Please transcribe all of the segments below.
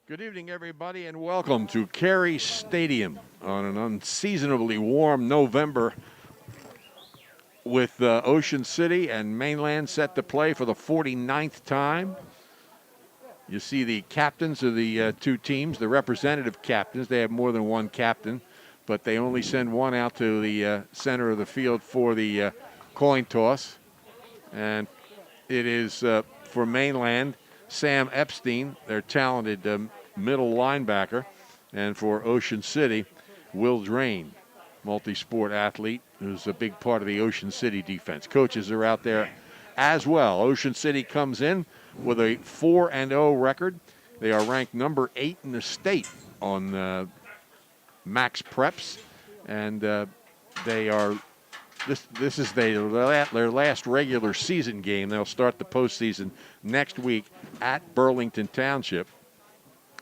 Good evening, everybody, and welcome to Cary Stadium on an unseasonably warm November with Ocean City and Mainland set to play for the 49th time. You see the captains of the two teams, the representative captains. They have more than one captain, but they only send one out to the center of the field for the coin toss. And it is for Mainland, Sam Epstein, their talented middle linebacker, and for Ocean City, Will Drain, multi-sport athlete, who's a big part of the Ocean City defense. Coaches are out there as well. Ocean City comes in with a 4-0 record. They are ranked number 8 in the state on Max Preps, and they are. This is their last regular season game. They'll start the postseason next week at Burlington Township.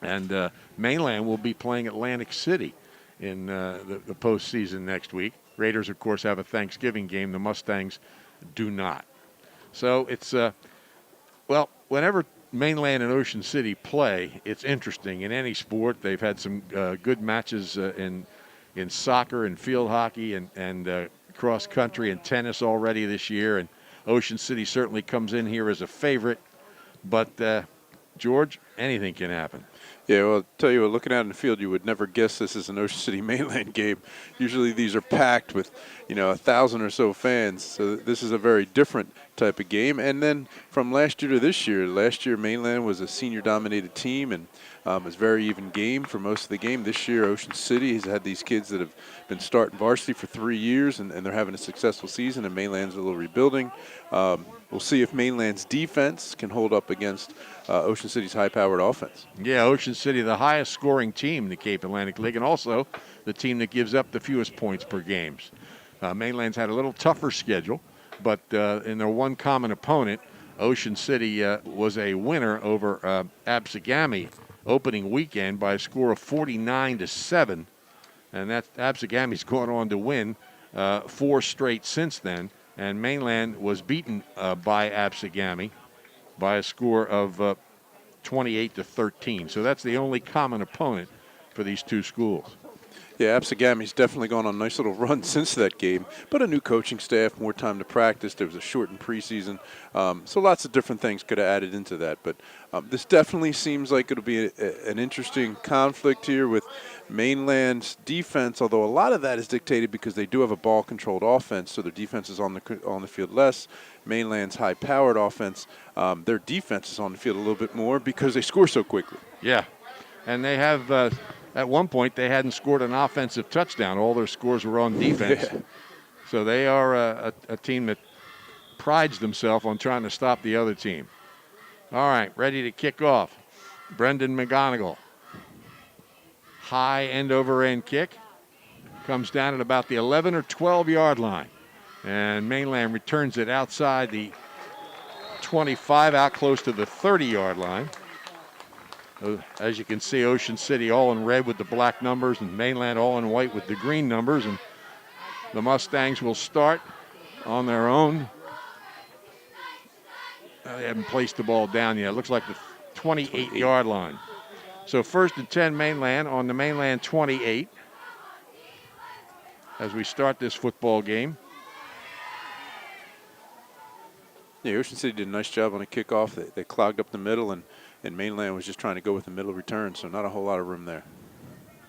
And Mainland will be playing Atlantic City in the postseason next week. Raiders, of course, have a Thanksgiving game. The Mustangs do not. So it's, whenever Mainland and Ocean City play, it's interesting. In any sport, they've had some good matches in soccer and field hockey and cross country and tennis already this year. And Ocean City certainly comes in here as a favorite. But, George, anything can happen. Yeah, well, I'll tell you what, looking out in the field, you would never guess this is an Ocean City Mainland game. Usually these are packed with, 1,000 or so fans. So this is a very different type of game. And then from last year to this year, last year Mainland was a senior-dominated team, and it was a very even game for most of the game. This year, Ocean City has had these kids that have been starting varsity for 3 years, and they're having a successful season, and Mainland's a little rebuilding. We'll see if Mainland's defense can hold up against Ocean City's high-powered offense. Yeah, Ocean City, the highest scoring team in the Cape Atlantic League, and also the team that gives up the fewest points per games. Mainland's had a little tougher schedule, but in their one common opponent, Ocean City was a winner over Absegami opening weekend by a score of 49-7, and that Absegami's gone on to win 4 straight since then. And Mainland was beaten by Absegami by a score of 28-13. So that's the only common opponent for these two schools. Yeah, Absegami's definitely gone on a nice little run since that game, but a new coaching staff, more time to practice. There was a shortened preseason, so lots of different things could have added into that. But this definitely seems like it'll be an interesting conflict here with Mainland's defense, although a lot of that is dictated because they do have a ball-controlled offense, so their defense is on the field less. Mainland's high-powered offense, their defense is on the field a little bit more because they score so quickly. Yeah, and they have at one point, they hadn't scored an offensive touchdown. All their scores were on defense. Yeah. So they are a team that prides themselves on trying to stop the other team. All right, ready to kick off. Brendan McGonigal. High end-over-end kick. Comes down at about the 11 or 12-yard line. And Mainland returns it outside the 25, out close to the 30-yard line. As you can see, Ocean City all in red with the black numbers and Mainland all in white with the green numbers. And the Mustangs will start on their own. They haven't placed the ball down yet. It looks like the 28-yard line. So 1st and 10 Mainland on the Mainland 28 as we start this football game. Yeah, Ocean City did a nice job on the kickoff. They clogged up the middle, and Mainland was just trying to go with the middle return, so not a whole lot of room there.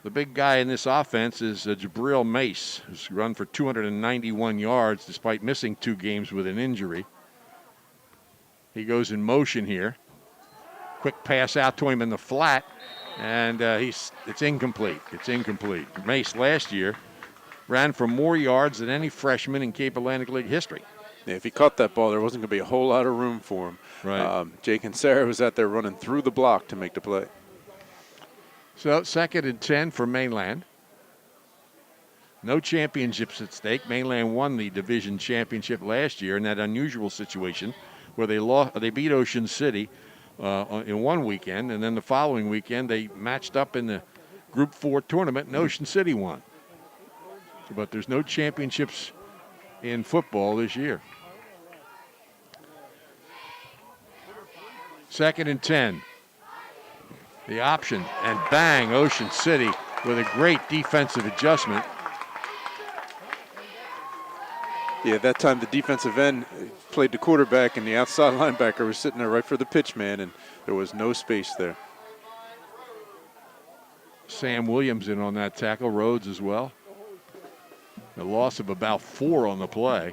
The big guy in this offense is Jabril Mace, who's run for 291 yards despite missing 2 games with an injury. He goes in motion here. Quick pass out to him in the flat, and it's incomplete. It's incomplete. Mace last year ran for more yards than any freshman in Cape Atlantic League history. Yeah, if he caught that ball, there wasn't going to be a whole lot of room for him. Right. Jake and Sarah was out there running through the block to make the play. So 2nd and 10 for Mainland. No championships at stake. Mainland won the division championship last year in that unusual situation where they beat Ocean City in one weekend, and then the following weekend they matched up in the Group 4 tournament, and Ocean City won. But there's no championships in football this year. 2nd and 10. The option, and bang, Ocean City with a great defensive adjustment. Yeah, that time the defensive end played the quarterback, and the outside linebacker was sitting there right for the pitch man, and there was no space there. Sam Williams in on that tackle, Rhodes as well. A loss of about 4 on the play,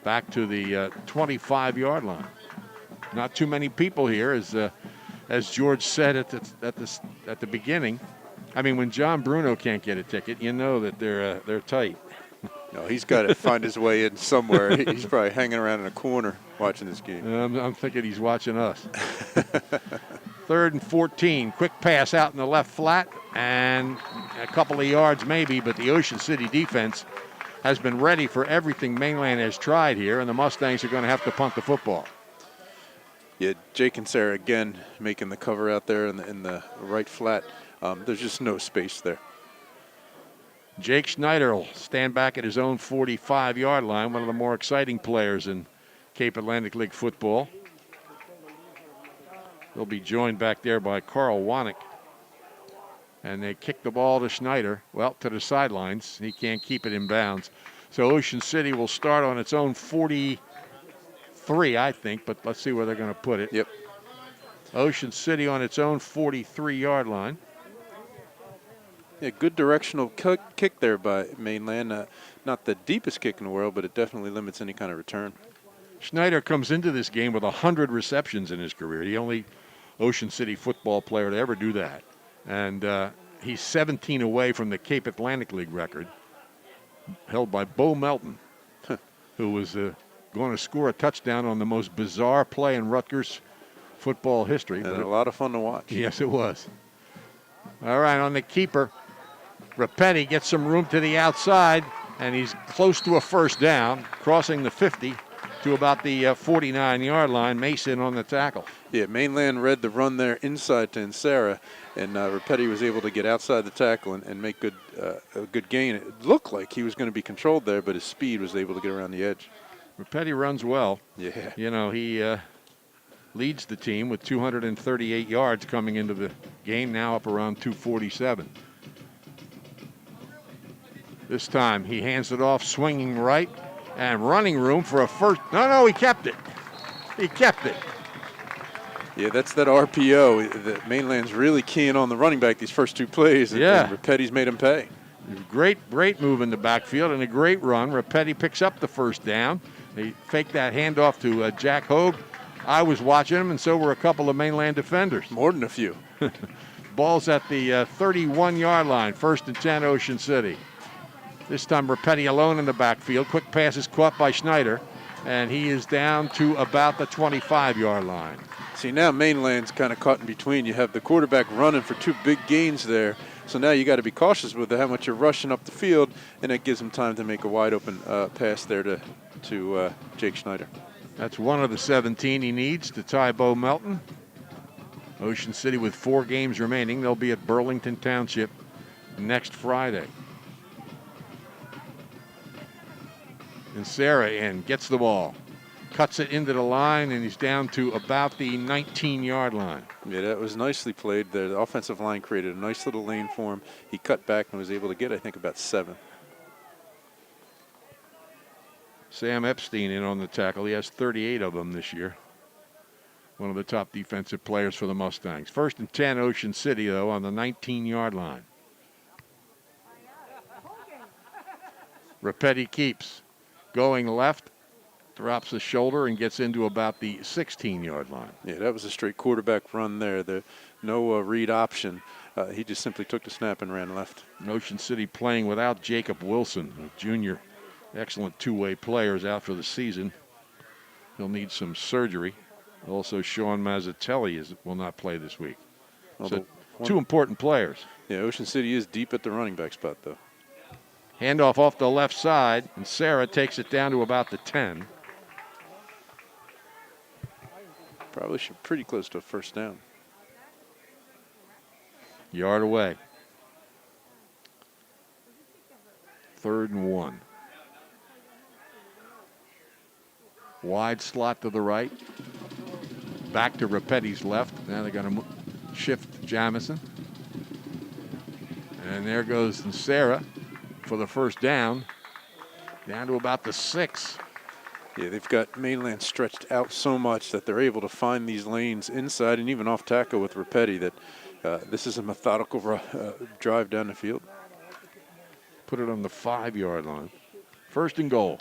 back to the 25-yard line. Not too many people here, as George said at the beginning. I mean, when John Bruno can't get a ticket, you know that they're tight. No, he's got to find his way in somewhere. He's probably hanging around in a corner watching this game. I'm thinking he's watching us. 3rd and 14. Quick pass out in the left flat, and a couple of yards maybe, but the Ocean City defense has been ready for everything Mainland has tried here, and the Mustangs are going to have to punt the football. Yeah, Jake and Sarah again making the cover out there in the right flat. There's just no space there. Jake Schneider will stand back at his own 45-yard line, one of the more exciting players in Cape Atlantic League football. He'll be joined back there by Carl Wanick. And they kick the ball to Schneider, well, to the sidelines. He can't keep it in bounds. So Ocean City will start on its own 43, I think, but let's see where they're going to put it. Yep. Ocean City on its own 43-yard line. Yeah, good directional kick there by Mainland. Not the deepest kick in the world, but it definitely limits any kind of return. Schneider comes into this game with 100 receptions in his career. The only Ocean City football player to ever do that. And he's 17 away from the Cape Atlantic League record, held by Bo Melton, who was going to score a touchdown on the most bizarre play in Rutgers football history. And a lot of fun to watch. Yes, it was. All right, on the keeper, Rapetti gets some room to the outside, and he's close to a first down, crossing the 50 to about the 49-yard line. Mason on the tackle. Yeah, Mainland read the run there inside to Insera, and Rapetti was able to get outside the tackle and make a good gain. It looked like he was going to be controlled there, but his speed was able to get around the edge. Rapetti runs well. Yeah. You know, he leads the team with 238 yards coming into the game, now up around 247. This time he hands it off, swinging right, and running room for a first. No, he kept it. He kept it. Yeah, that's that RPO. The Mainland's really keying on the running back these first 2 plays. And Rapetti's made him pay. Great move in the backfield and a great run. Rapetti picks up the first down. They fake that handoff to Jack Hogue. I was watching him, and so were a couple of Mainland defenders. More than a few. Ball's at the 31-yard line, 1st and 10, Ocean City. This time Rapetti alone in the backfield. Quick pass is caught by Schneider, and he is down to about the 25-yard line. See, now Mainland's kind of caught in between. You have the quarterback running for 2 big gains there. So now you got to be cautious with how much you're rushing up the field, and it gives him time to make a wide open pass there to Jake Schneider. That's one of the 17 he needs to tie Bo Melton. Ocean City with 4 games remaining. They'll be at Burlington Township next Friday. And Sarah gets the ball. Cuts it into the line, and he's down to about the 19-yard line. Yeah, that was nicely played there. The offensive line created a nice little lane for him. He cut back and was able to get, I think, about 7. Sam Epstein in on the tackle. He has 38 of them this year. One of the top defensive players for the Mustangs. 1st and 10, Ocean City, though, on the 19-yard line. Rapetti keeps going left, drops the shoulder, and gets into about the 16-yard line. Yeah, that was a straight quarterback run there. No read option. He just simply took the snap and ran left. Ocean City playing without Jacob Wilson, a junior. Excellent two-way players out for the season. He'll need some surgery. Also, Sean Mazzatelli will not play this week. So 2 important players. Yeah, Ocean City is deep at the running back spot, though. Handoff off the left side, and Sarah takes it down to about the 10. Probably should pretty close to a first down. Yard away. 3rd and 1. Wide slot to the right. Back to Rapetti's left. Now they're going to shift Jamison. And there goes Sarah for the first down to about the 6. Yeah, they've got Mainland stretched out so much that they're able to find these lanes inside and even off tackle with Rapetti that this is a methodical drive down the field. Put it on the 5-yard line. First and goal.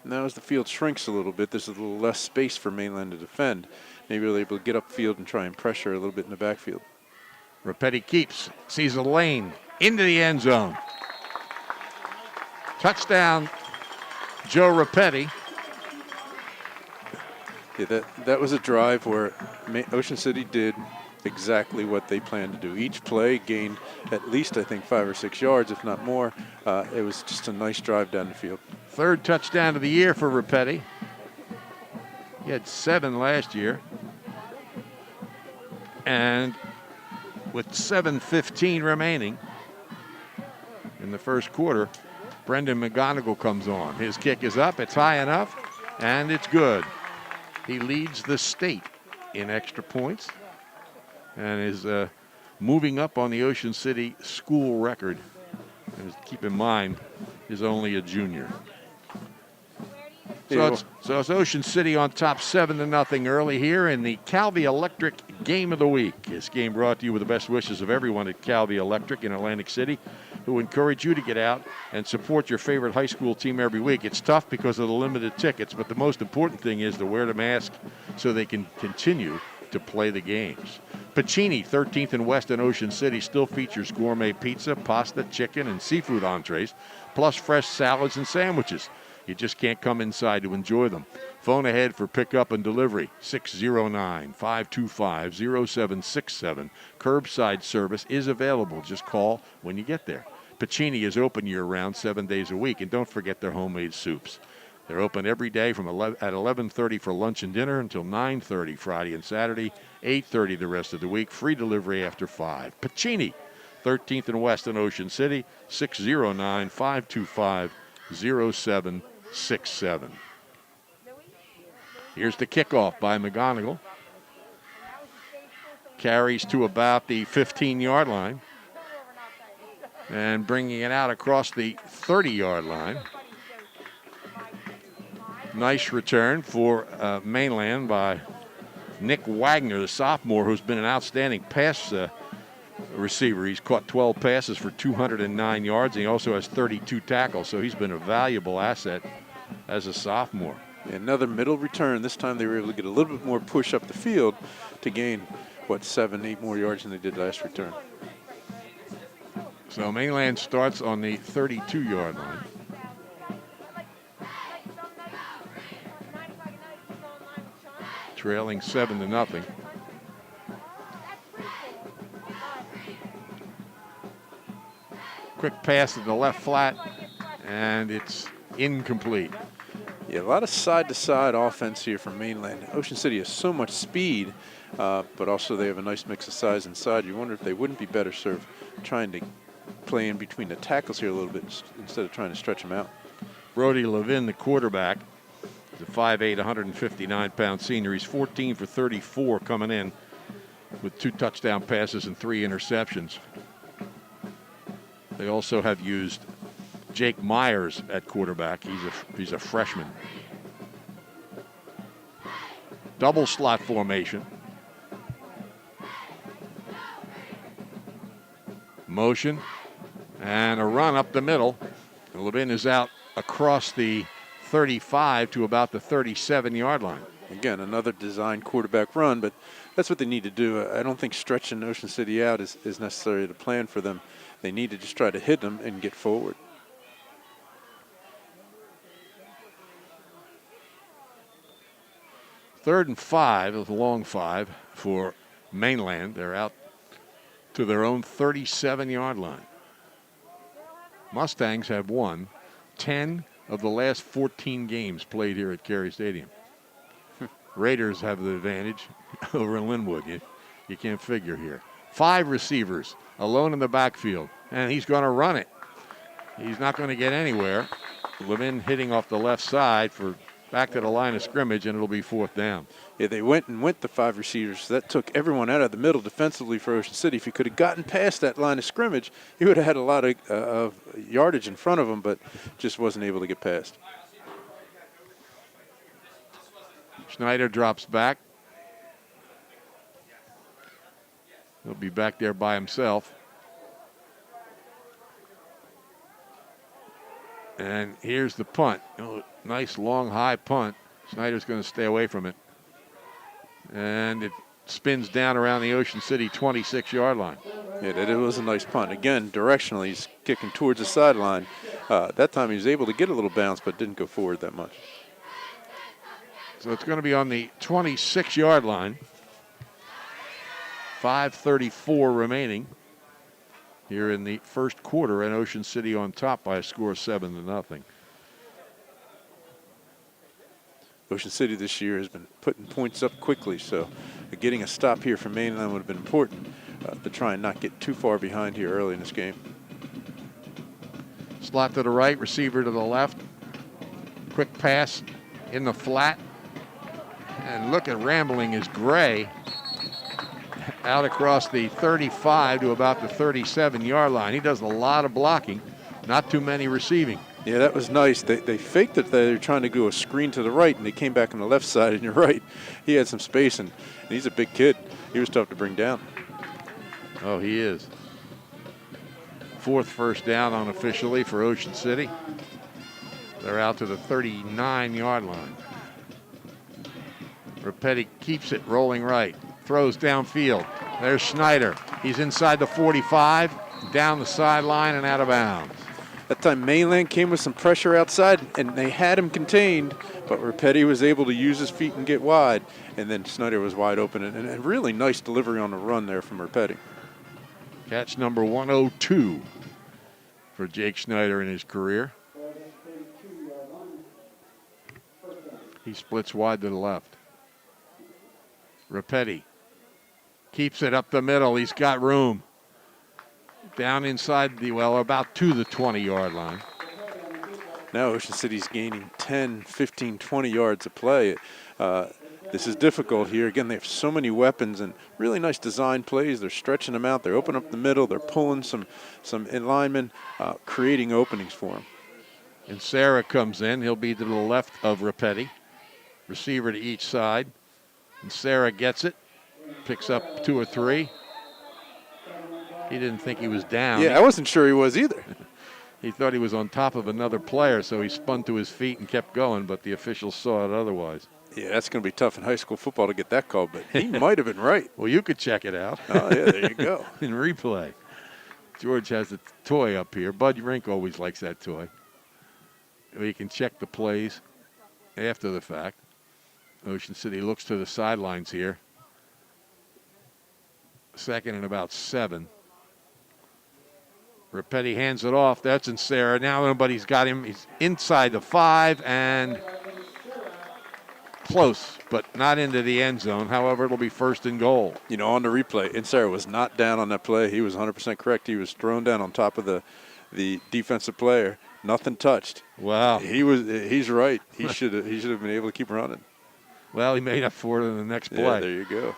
Now as the field shrinks a little bit, there's a little less space for Mainland to defend. Maybe they're able to get upfield and try and pressure a little bit in the backfield. Rapetti keeps, sees a lane into the end zone. Touchdown, Joe Rapetti. Yeah, that was a drive where Ocean City did exactly what they planned to do. Each play gained at least, I think, 5 or 6 yards, if not more. It was just a nice drive down the field. Third touchdown of the year for Rapetti. He had 7 last year. And with 7:15 remaining in the first quarter, Brendan McGonigal comes on. His kick is up, it's high enough, and it's good. He leads the state in extra points and is moving up on the Ocean City school record. And keep in mind, is only a junior. So it's Ocean City on top 7-0 early here in the Calvi Electric Game of the Week. This game brought to you with the best wishes of everyone at Calvi Electric in Atlantic City, who encourage you to get out and support your favorite high school team every week. It's tough because of the limited tickets, but the most important thing is to wear the mask so they can continue to play the games. Pacini, 13th and West in Ocean City, still features gourmet pizza, pasta, chicken, and seafood entrees, plus fresh salads and sandwiches. You just can't come inside to enjoy them. Phone ahead for pickup and delivery, 609-525-0767. Curbside service is available. Just call when you get there. Pacini is open year-round, 7 days a week, and don't forget their homemade soups. They're open every day at 11:30 for lunch and dinner until 9:30 Friday and Saturday, 8:30 the rest of the week. Free delivery after 5. Pacini, 13th and West in Ocean City, 609-525-0767. Here's the kickoff by McGonigal. Carries to about the 15-yard line and bringing it out across the 30-yard line. Nice return for Mainland by Nick Wagner, the sophomore, who's been an outstanding pass receiver. He's caught 12 passes for 209 yards, and he also has 32 tackles, so he's been a valuable asset as a sophomore. Another middle return. This time they were able to get a little bit more push up the field to gain, 7, 8 more yards than they did last return. So Mainland starts on the 32-yard line. Trailing 7-0. Quick pass to the left flat, and it's incomplete. Yeah, a lot of side-to-side offense here from Mainland. Ocean City has so much speed, but also they have a nice mix of size inside. You wonder if they wouldn't be better served trying to play in between the tackles here a little bit instead of trying to stretch them out. Brody Levin, the quarterback, the 5'8", 159-pound senior. He's 14 for 34 coming in with 2 touchdown passes and 3 interceptions. They also have used Jake Myers at quarterback. He's a freshman. Double slot formation. Motion and a run up the middle. Levin is out across the 35 to about the 37-yard line. Again, another designed quarterback run, but that's what they need to do. I don't think stretching Ocean City out is necessarily the plan for them. They need to just try to hit them and get forward. Third and 5, the long 5 for Mainland. They're out to their own 37-yard line. Mustangs have won 10 of the last 14 games played here at Carey Stadium. Raiders have the advantage over in Linwood. You can't figure here. 5 receivers alone in the backfield, and he's going to run it. He's not going to get anywhere. Levin hitting off the left side for back to the line of scrimmage, and it'll be 4th down. Yeah, they went the 5 receivers. So that took everyone out of the middle defensively for Ocean City. If he could have gotten past that line of scrimmage, he would have had a lot of yardage in front of him, but just wasn't able to get past. Schneider drops back. He'll be back there by himself. And here's the punt. Oh, nice long high punt. Schneider's going to stay away from it. And it spins down around the Ocean City 26-yard line. Yeah, that was a nice punt. Again, directionally, he's kicking towards the sideline. That time he was able to get a little bounce, but didn't go forward that much. So it's going to be on the 26-yard line. 5:34 remaining here in the first quarter, and Ocean City on top by a score of 7-0. Ocean City this year has been putting points up quickly, so getting a stop here from Mainland would have been important to try and not get too far behind here early in this game. Slot to the right, receiver to the left. Quick pass in the flat. And look at rambling is Gray out across the 35 to about the 37-yard line. He does a lot of blocking, not too many receiving. Yeah, that was nice. They faked it. They were trying to go a screen to the right, and they came back on the left side, and you're right. He had some space, and he's a big kid. He was tough to bring down. Oh, he is. 4th first down unofficially for Ocean City. They're out to the 39-yard line. Rapetti keeps it rolling right. Throws downfield. There's Schneider. He's inside the 45, down the sideline and out of bounds. That time Mainland came with some pressure outside, and they had him contained, but Rapetti was able to use his feet and get wide, and then Schneider was wide open, and a really nice delivery on the run there from Rapetti. Catch number 102 for Jake Schneider in his career. He splits wide to the left. Rapetti keeps it up the middle. He's got room. Down inside about to the 20-yard line. Now Ocean City's gaining 10, 15, 20 yards of play. This is difficult here. Again, they have so many weapons and really nice design plays. They're stretching them out. They're opening up the middle. They're pulling some in linemen, creating openings for them. And Sarah comes in. He'll be to the left of Rapetti. Receiver to each side. And Sarah gets it. Picks up 2 or 3. He didn't think he was down. Yeah, I wasn't sure he was either. He thought he was on top of another player, so he spun to his feet and kept going, but the officials saw it otherwise. Yeah, that's going to be tough in high school football to get that call, but he might have been right. Well, you could check it out. Oh, yeah, there you go. In replay. George has the toy up here. Bud Rink always likes that toy. You can check the plays after the fact. Ocean City looks to the sidelines here. 2nd and about 7. Rapetti hands it off. That's in Sarah. Now nobody's got him. He's inside the 5 and close, but not into the end zone. However, it'll be 1st and goal. You know, on the replay, Insara was not down on that play. He was 100% correct. He was thrown down on top of the defensive player. Nothing touched. Wow. He's right. He should have been able to keep running. Well, he made up for it in the next play. Yeah, there you go.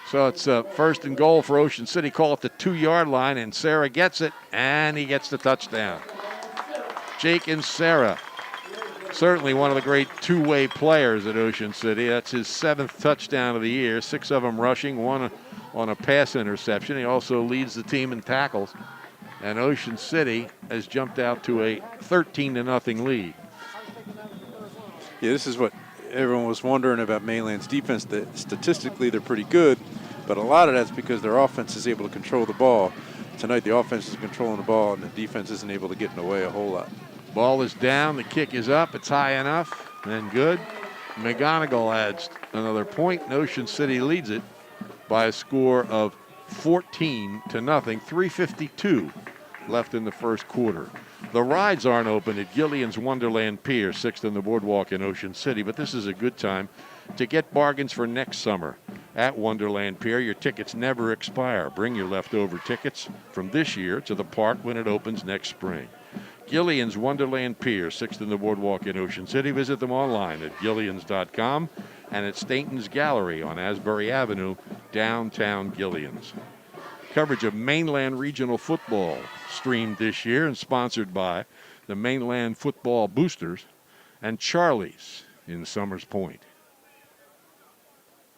So it's 1st and goal for Ocean City. Call it the 2-yard line, and Sarah gets it, and he gets the touchdown. Jake and Sarah, certainly one of the great two-way players at Ocean City. That's his 7th touchdown of the year, 6 of them rushing, 1 on a pass interception. He also leads the team in tackles. And Ocean City has jumped out to a 13-0 lead. Yeah, this is what everyone was wondering about Mainland's defense. That statistically they're pretty good, but a lot of that's because their offense is able to control the ball. Tonight the offense is controlling the ball and the defense isn't able to get in the way a whole lot. Ball is down, the kick is up, it's high enough, and good. McGonigal adds another point, and Ocean City leads it by a score of 14-0, 3:52 left in the first quarter. The rides aren't open at Gillian's Wonderland Pier, 6th in the boardwalk in Ocean City, but this is a good time to get bargains for next summer. At Wonderland Pier, your tickets never expire. Bring your leftover tickets from this year to the park when it opens next spring. Gillian's Wonderland Pier, 6th in the Boardwalk in Ocean City. Visit them online at Gillians.com and at Stainton's Gallery on Asbury Avenue, downtown Gillians. Coverage of Mainland Regional Football streamed this year and sponsored by the Mainland Football Boosters and Charlie's in Summers Point.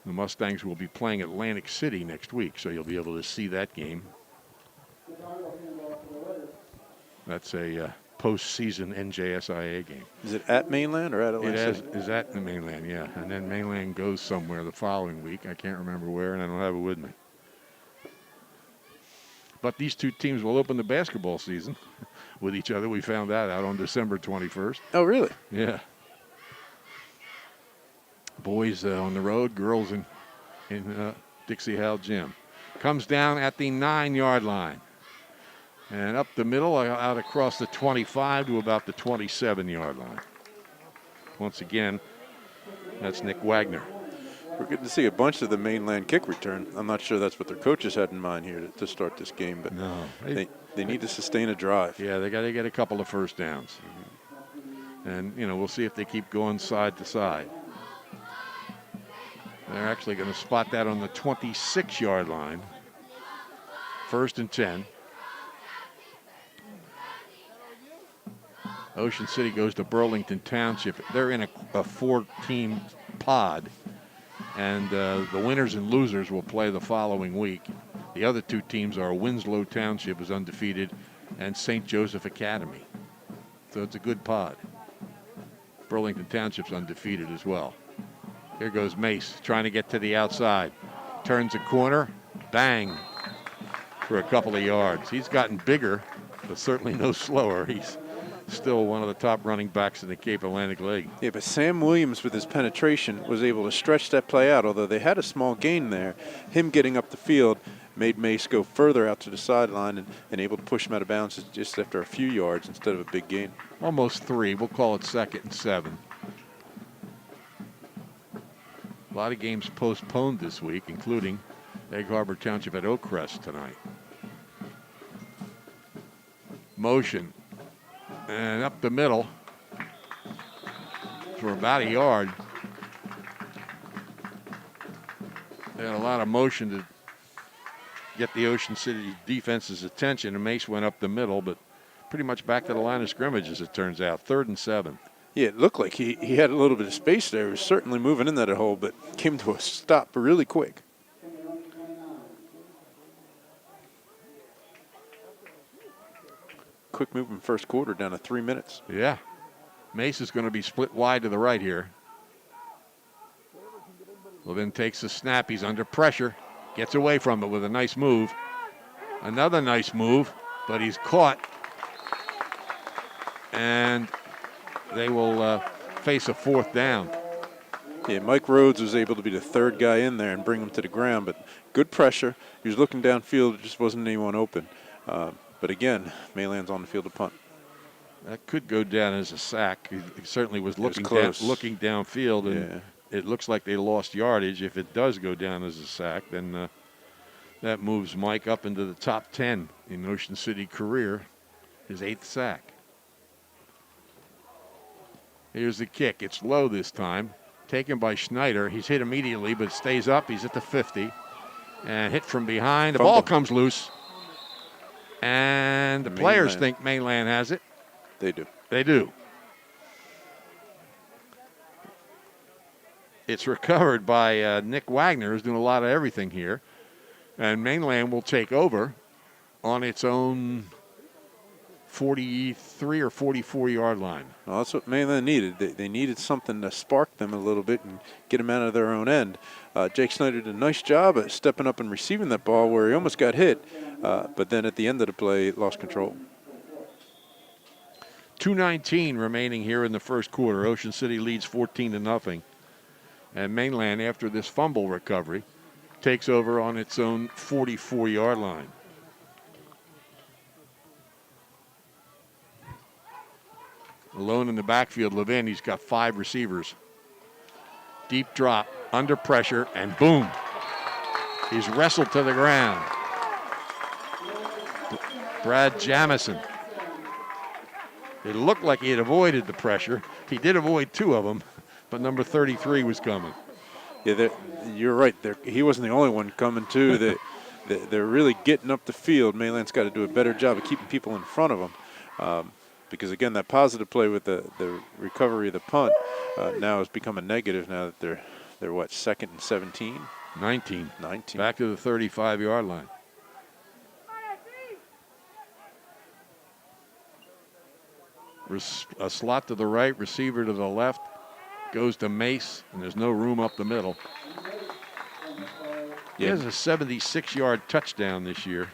The Mustangs will be playing Atlantic City next week, so you'll be able to see that game. That's a postseason NJSIA game. Is it at Mainland or at Atlantic City? It is at the Mainland, yeah. And then Mainland goes somewhere the following week. I can't remember where, and I don't have it with me. But these two teams will open the basketball season with each other. We found that out on December 21st. Oh, really? Yeah. Boys on the road, girls in Dixie Howell Gym. Comes down at the 9-yard line. And up the middle, out across the 25 to about the 27-yard line. Once again, that's Nick Wagner. We're getting to see a bunch of the Mainland kick return. I'm not sure that's what their coaches had in mind here to start this game, but no, they need to sustain a drive. Yeah, they got to get a couple of first downs. And, we'll see if they keep going side to side. They're actually going to spot that on the 26-yard line. 1st and 10. Ocean City goes to Burlington Township. They're in a 4-team pod, and the winners and losers will play the following week. The other two teams are Winslow Township is undefeated and St. Joseph Academy. So it's a good pod. Burlington Township's undefeated as well. Here goes Mace trying to get to the outside. Turns a corner, bang, for a couple of yards. He's gotten bigger, but certainly no slower. He's still one of the top running backs in the Cape Atlantic League. Yeah, but Sam Williams with his penetration was able to stretch that play out, although they had a small gain there. Him getting up the field made Mace go further out to the sideline and able to push him out of bounds just after a few yards instead of a big gain. Almost 3. We'll call it 2nd and 7. A lot of games postponed this week, including Egg Harbor Township at Oakcrest tonight. Motion. And up the middle for about a yard. They had a lot of motion to get the Ocean City defense's attention, and Mace went up the middle, but pretty much back to the line of scrimmage, as it turns out. 3rd and 7. Yeah, it looked like he had a little bit of space there. He was certainly moving in that hole, but came to a stop really quick. Quick move in first quarter, down to 3 minutes. Yeah. Mace is going to be split wide to the right here. Levin takes the snap. He's under pressure. Gets away from it with a nice move. Another nice move, but he's caught. And they will face a 4th down. Yeah, Mike Rhodes was able to be the 3rd guy in there and bring him to the ground, but good pressure. He was looking downfield. There just wasn't anyone open. But again, Mainland's on the field to punt. That could go down as a sack. He certainly was looking downfield, and it looks like they lost yardage. If it does go down as a sack, then that moves Mike up into the top 10 in Ocean City career, his 8th sack. Here's the kick. It's low this time. Taken by Schneider. He's hit immediately, but stays up. He's at the 50. And hit from behind. The ball comes loose. And the players think Mainland has it. They do. They do. It's recovered by Nick Wagner, who's doing a lot of everything here. And Mainland will take over on its own 43 or 44-yard line. Well, that's what Mainland needed. They needed something to spark them a little bit and get them out of their own end. Jake Snyder did a nice job at stepping up and receiving that ball where he almost got hit, but then at the end of the play, lost control. 2:19 remaining here in the first quarter. Ocean City leads 14-0. And Mainland, after this fumble recovery, takes over on its own 44-yard line. Alone in the backfield, Levin, he's got 5 receivers. Deep drop, under pressure, and boom. He's wrestled to the ground. Brad Jamison. It looked like he had avoided the pressure. He did avoid 2 of them, but number 33 was coming. Yeah, you're right. He wasn't the only one coming, too. They're really getting up the field. Mainland's got to do a better job of keeping people in front of them. Because, again, that positive play with the recovery of the punt now has become a negative now that they're what, 2nd and 17? 19. 19. Back to the 35-yard line. A slot to the right, receiver to the left, goes to Mace, and there's no room up the middle. He has a 76-yard touchdown this year.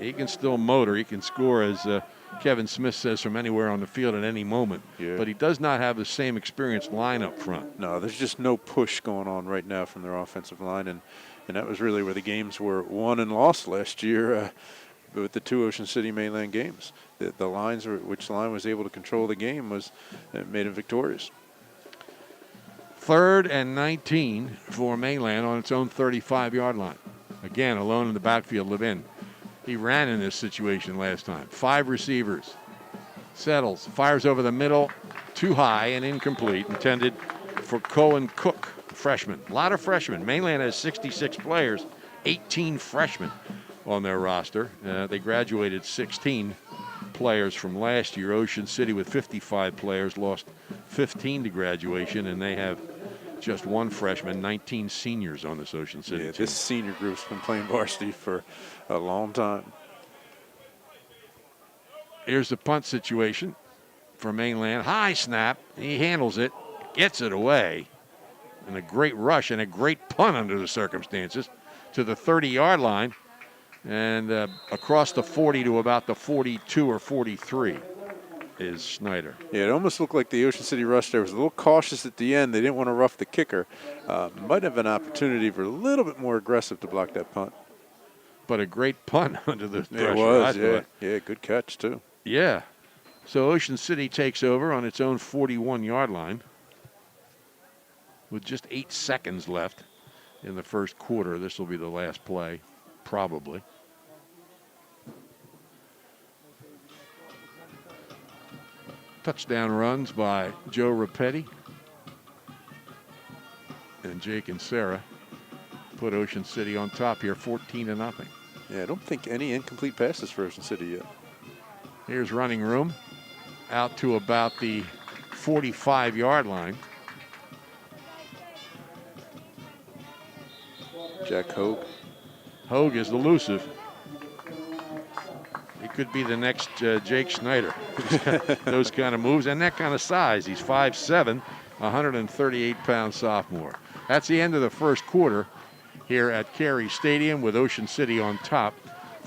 He can still motor. He can score, as Kevin Smith says, from anywhere on the field at any moment. Yeah. But he does not have the same experienced line up front. No, there's just no push going on right now from their offensive line, and that was really where the games were won and lost last year with the 2 Ocean City Mainland games. The lines, which line was able to control the game, made him victorious. 3rd and 19 for Mainland on its own 35-yard line. Again, alone in the backfield, Levin. He ran in this situation last time. 5 receivers. Settles, fires over the middle, too high and incomplete, intended for Cohen Cook, freshman. A lot of freshmen. Mainland has 66 players, 18 freshmen on their roster. They graduated 16 players from last year. Ocean City, with 55 players, lost 15 to graduation, and they have just 1 freshman, 19 seniors on this Ocean City team. This senior group's been playing varsity for a long time. Here's the punt situation for Mainland. High snap. He handles it, gets it away, and a great rush and a great punt under the circumstances to the 30-yard line and across the 40 to about the 42 or 43 is Schneider. Yeah, it almost looked like the Ocean City rush there was a little cautious at the end. They didn't want to rough the kicker. Might have an opportunity for a little bit more aggressive to block that punt. But a great punt under the pressure. It was, yeah. Yeah, good catch, too. Yeah. So Ocean City takes over on its own 41-yard line with just 8 seconds left in the first quarter. This will be the last play, probably. Touchdown runs by Joe Rapetti and Jake and Sarah put Ocean City on top here, 14-0. Yeah, I don't think any incomplete passes for Ocean City yet. Here's running room out to about the 45-yard line. Jack Hogue. Hogue is elusive. He could be the next Jake Schneider. Those kind of moves and that kind of size. He's 5'7", 138-pound sophomore. That's the end of the first quarter here at Carey Stadium with Ocean City on top,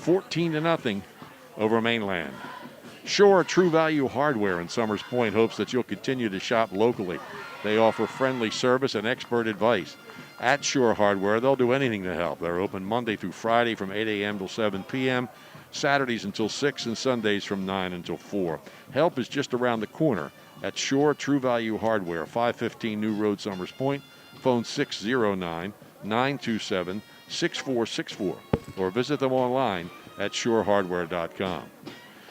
14-0 over Mainland. Shore True Value Hardware in Summers Point hopes that you'll continue to shop locally. They offer friendly service and expert advice. At Shore Hardware, they'll do anything to help. They're open Monday through Friday from 8 a.m. till 7 p.m., Saturdays until 6, and Sundays from 9 until 4. Help is just around the corner at Shore True Value Hardware, 515 New Road, Summers Point. Phone 609-927-6464 or visit them online at shorehardware.com.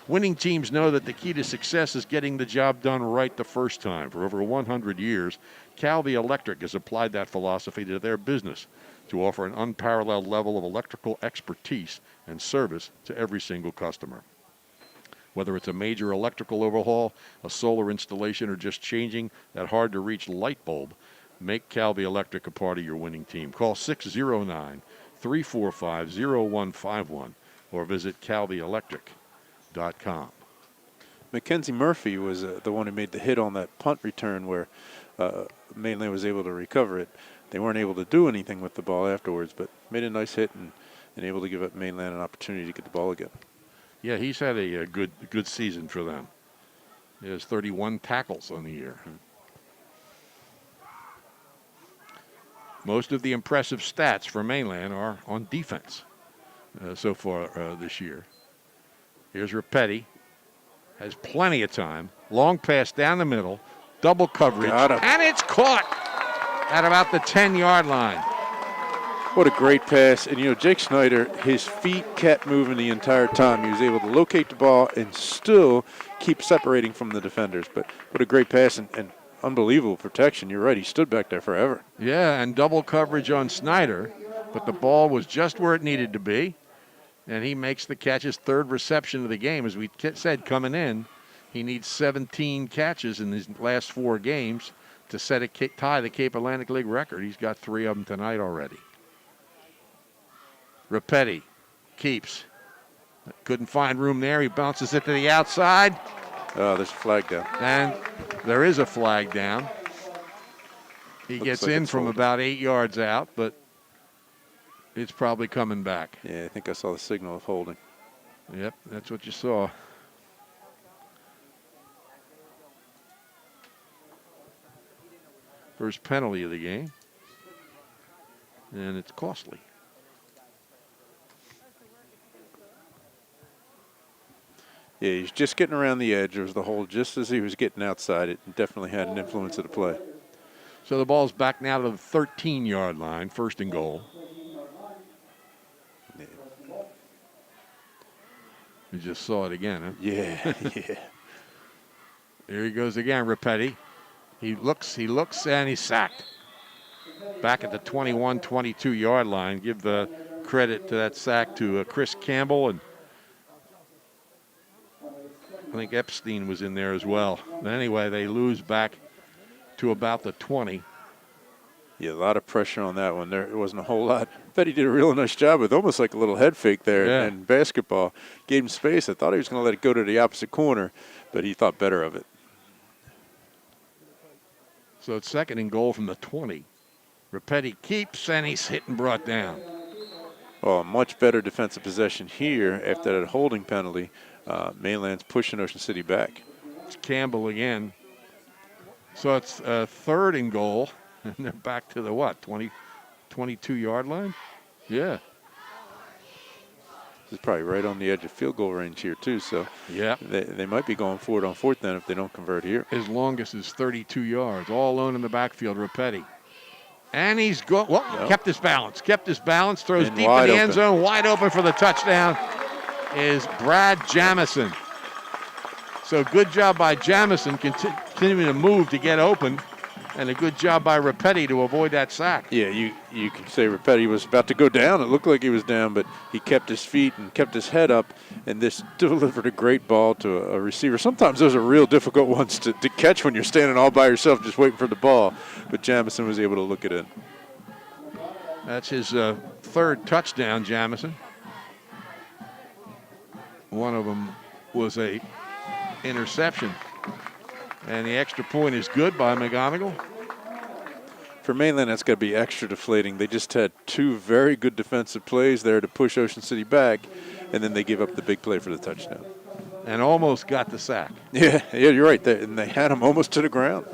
Winning teams know that the key to success is getting the job done right the first time. For over 100 years, Calvi Electric has applied that philosophy to their business to offer an unparalleled level of electrical expertise and service to every single customer. Whether it's a major electrical overhaul, a solar installation, or just changing that hard-to-reach light bulb, make Calvi Electric a part of your winning team. Call 609-345-0151 or visit calvielectric.com. Mackenzie Murphy was the one who made the hit on that punt return where Mainland was able to recover it. They weren't able to do anything with the ball afterwards, but made a nice hit and able to give up Mainland an opportunity to get the ball again. Yeah, he's had a good season for them. He has 31 tackles on the year. Most of the impressive stats for Mainland are on defense so far this year. Here's Rapetti. Has plenty of time. Long pass down the middle. Double coverage. And it's caught at about the 10-yard line. What a great pass. And, Jake Snyder, his feet kept moving the entire time. He was able to locate the ball and still keep separating from the defenders. But what a great pass and unbelievable protection. You're right. He stood back there forever. Yeah, and double coverage on Snyder, but the ball was just where it needed to be, and he makes the catch, his third reception of the game. As we said coming in, he needs 17 catches in his last 4 games to tie the Cape Atlantic League record. He's got 3 of them tonight already. Rapetti keeps. Couldn't find room there. He bounces it to the outside. Oh, there's a flag down. And there is a flag down. He gets like in it's from holding. about 8 yards out, but it's probably coming back. Yeah, I think I saw the signal of holding. Yep, that's what you saw. First penalty of the game. And it's costly. Yeah, he's just getting around the edge. There was the hold just as he was getting outside. It definitely had an influence of the play. So the ball's back now to the 13-yard line, first and goal. Yeah. You just saw it again, huh? Yeah, yeah. Here he goes again, Rapetti. He looks, and he's sacked. Back at the 21, 22-yard line. Give the credit to that sack to Chris Campbell, and I think Epstein was in there as well. But anyway, they lose back to about the 20. Yeah, a lot of pressure on that one. There wasn't a whole lot. Petty did a real nice job with almost like a little head fake there. Yeah. And basketball gave him space. I thought he was going to let it go to the opposite corner, but he thought better of it. So it's second and goal from the 20. Rapetti keeps, and he's hit and brought down. Oh, much better defensive possession here after that holding penalty. Mainland's pushing Ocean City back. It's Campbell again. So it's third and goal, and they're back to the 22-yard line? Yeah. This is probably right on the edge of field goal range here, too. So yeah, they might be going for it on fourth down if they don't convert here. His longest is 32 yards, all alone in the backfield, Rapetti. And he's kept his balance, throws deep in the end zone, wide open for the touchdown is Brad Jamison. So good job by Jamison, continuing to move to get open, and a good job by Rapetti to avoid that sack. Yeah, you can say Rapetti was about to go down. It looked like he was down, but he kept his feet and kept his head up, and this delivered a great ball to a receiver. Sometimes those are real difficult ones to catch when you're standing all by yourself just waiting for the ball, but Jamison was able to look it in. That's his third touchdown, Jamison. One of them was a interception. And the extra point is good by McGonigal. For Mainland, that's got to be extra deflating. They just had 2 very good defensive plays there to push Ocean City back, and then they give up the big play for the touchdown. And almost got the sack. Yeah, you're right. And they had him almost to the ground.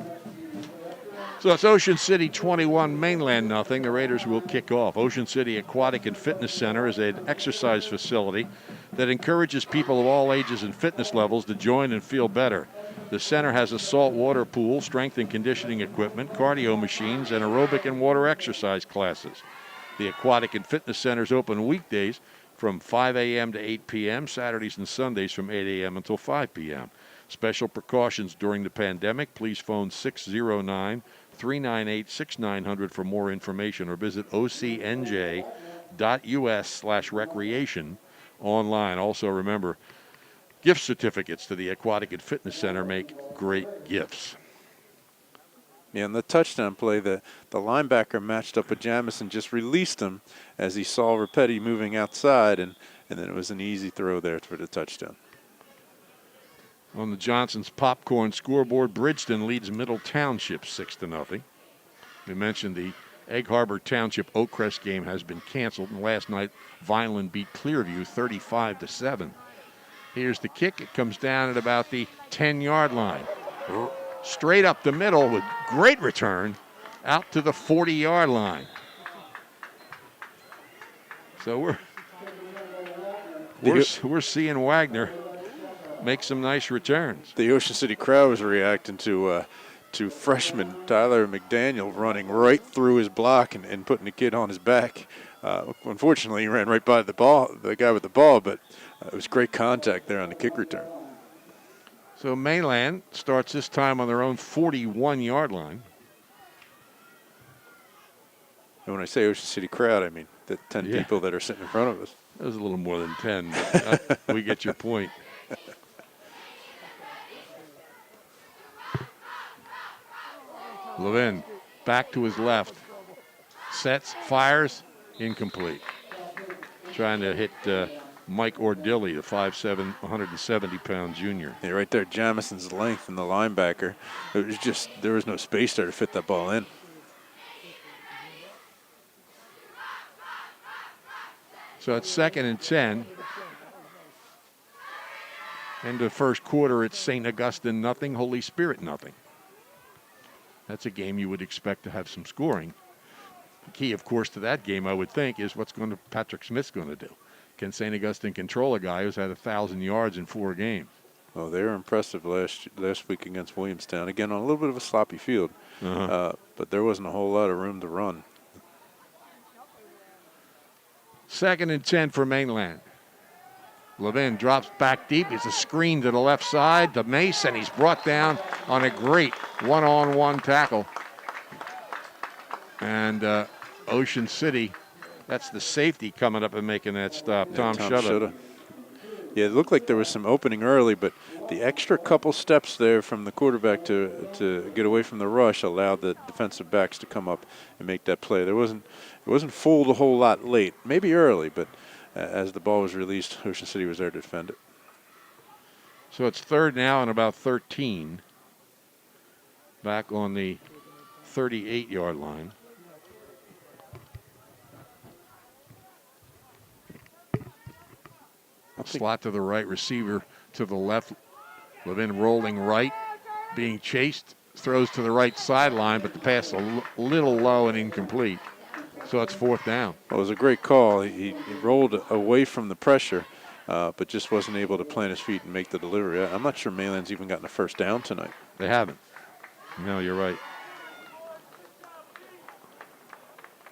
So it's Ocean City 21, Mainland nothing. The Raiders will kick off. Ocean City Aquatic and Fitness Center is an exercise facility that encourages people of all ages and fitness levels to join and feel better. The center has a saltwater pool, strength and conditioning equipment, cardio machines, and aerobic and water exercise classes. The Aquatic and Fitness Center is open weekdays from 5 a.m. to 8 p.m., Saturdays and Sundays from 8 a.m. until 5 p.m. Special precautions during the pandemic. Please phone 609-398-6900 for more information, or visit ocnj.us/recreation online. Also remember, gift certificates to the Aquatic and Fitness Center make great gifts. Yeah, and the touchdown play, the linebacker matched up with Jamison, just released him as he saw Rapetti moving outside, and then it was an easy throw there for the touchdown. On the Johnson's Popcorn scoreboard, Bridgeton leads Middle Township 6-0. We mentioned the Egg Harbor Township Oakcrest game has been canceled, and last night Vineland beat Clearview 35-7. Here's the kick. It comes down at about the 10-yard line. Straight up the middle with great return out to the 40-yard line. So we're seeing Wagner make some nice returns. The Ocean City crowd was reacting to freshman Tyler McDaniel running right through his block and putting the kid on his back. Unfortunately, he ran right by the guy with the ball, but it was great contact there on the kick return. So Mainland starts this time on their own 41-yard line. And when I say Ocean City crowd, I mean the 10 people that are sitting in front of us. That was a little more than 10. We get your point. Levin back to his left. Sets, fires, incomplete. Trying to hit Mike Ordilli, the 5'7", 170-pound junior. Yeah, right there, Jamison's length and the linebacker. It was just, there was no space there to fit that ball in. So it's 2nd and 10. End of first quarter, it's St. Augustine nothing, Holy Spirit nothing. That's a game you would expect to have some scoring. The key, of course, to that game, I would think, is what's Patrick Smith's going to do. Can St. Augustine control a guy who's had 1,000 yards in 4 games? Well, they were impressive last week against Williamstown. Again, on a little bit of a sloppy field, but there wasn't a whole lot of room to run. 2nd and 10 for Mainland. Levin drops back deep. It's a screen to the left side to Mace, and he's brought down on a great one-on-one tackle. And Ocean City, that's the safety coming up and making that stop, Yeah, Tom Shutter. Yeah, it looked like there was some opening early, but the extra couple steps there from the quarterback to get away from the rush allowed the defensive backs to come up and make that play. It wasn't fooled a whole lot late, maybe early, but as the ball was released, Ocean City was there to defend it. So it's 3rd now and about 13. Back on the 38-yard line. Slot to the right, receiver to the left. Levin rolling right, being chased, throws to the right sideline, but the pass a little low and incomplete. So it's 4th down. Well, it was a great call. He rolled away from the pressure, but just wasn't able to plant his feet and make the delivery. I'm not sure Mainland's even gotten a first down tonight. They haven't. No, you're right.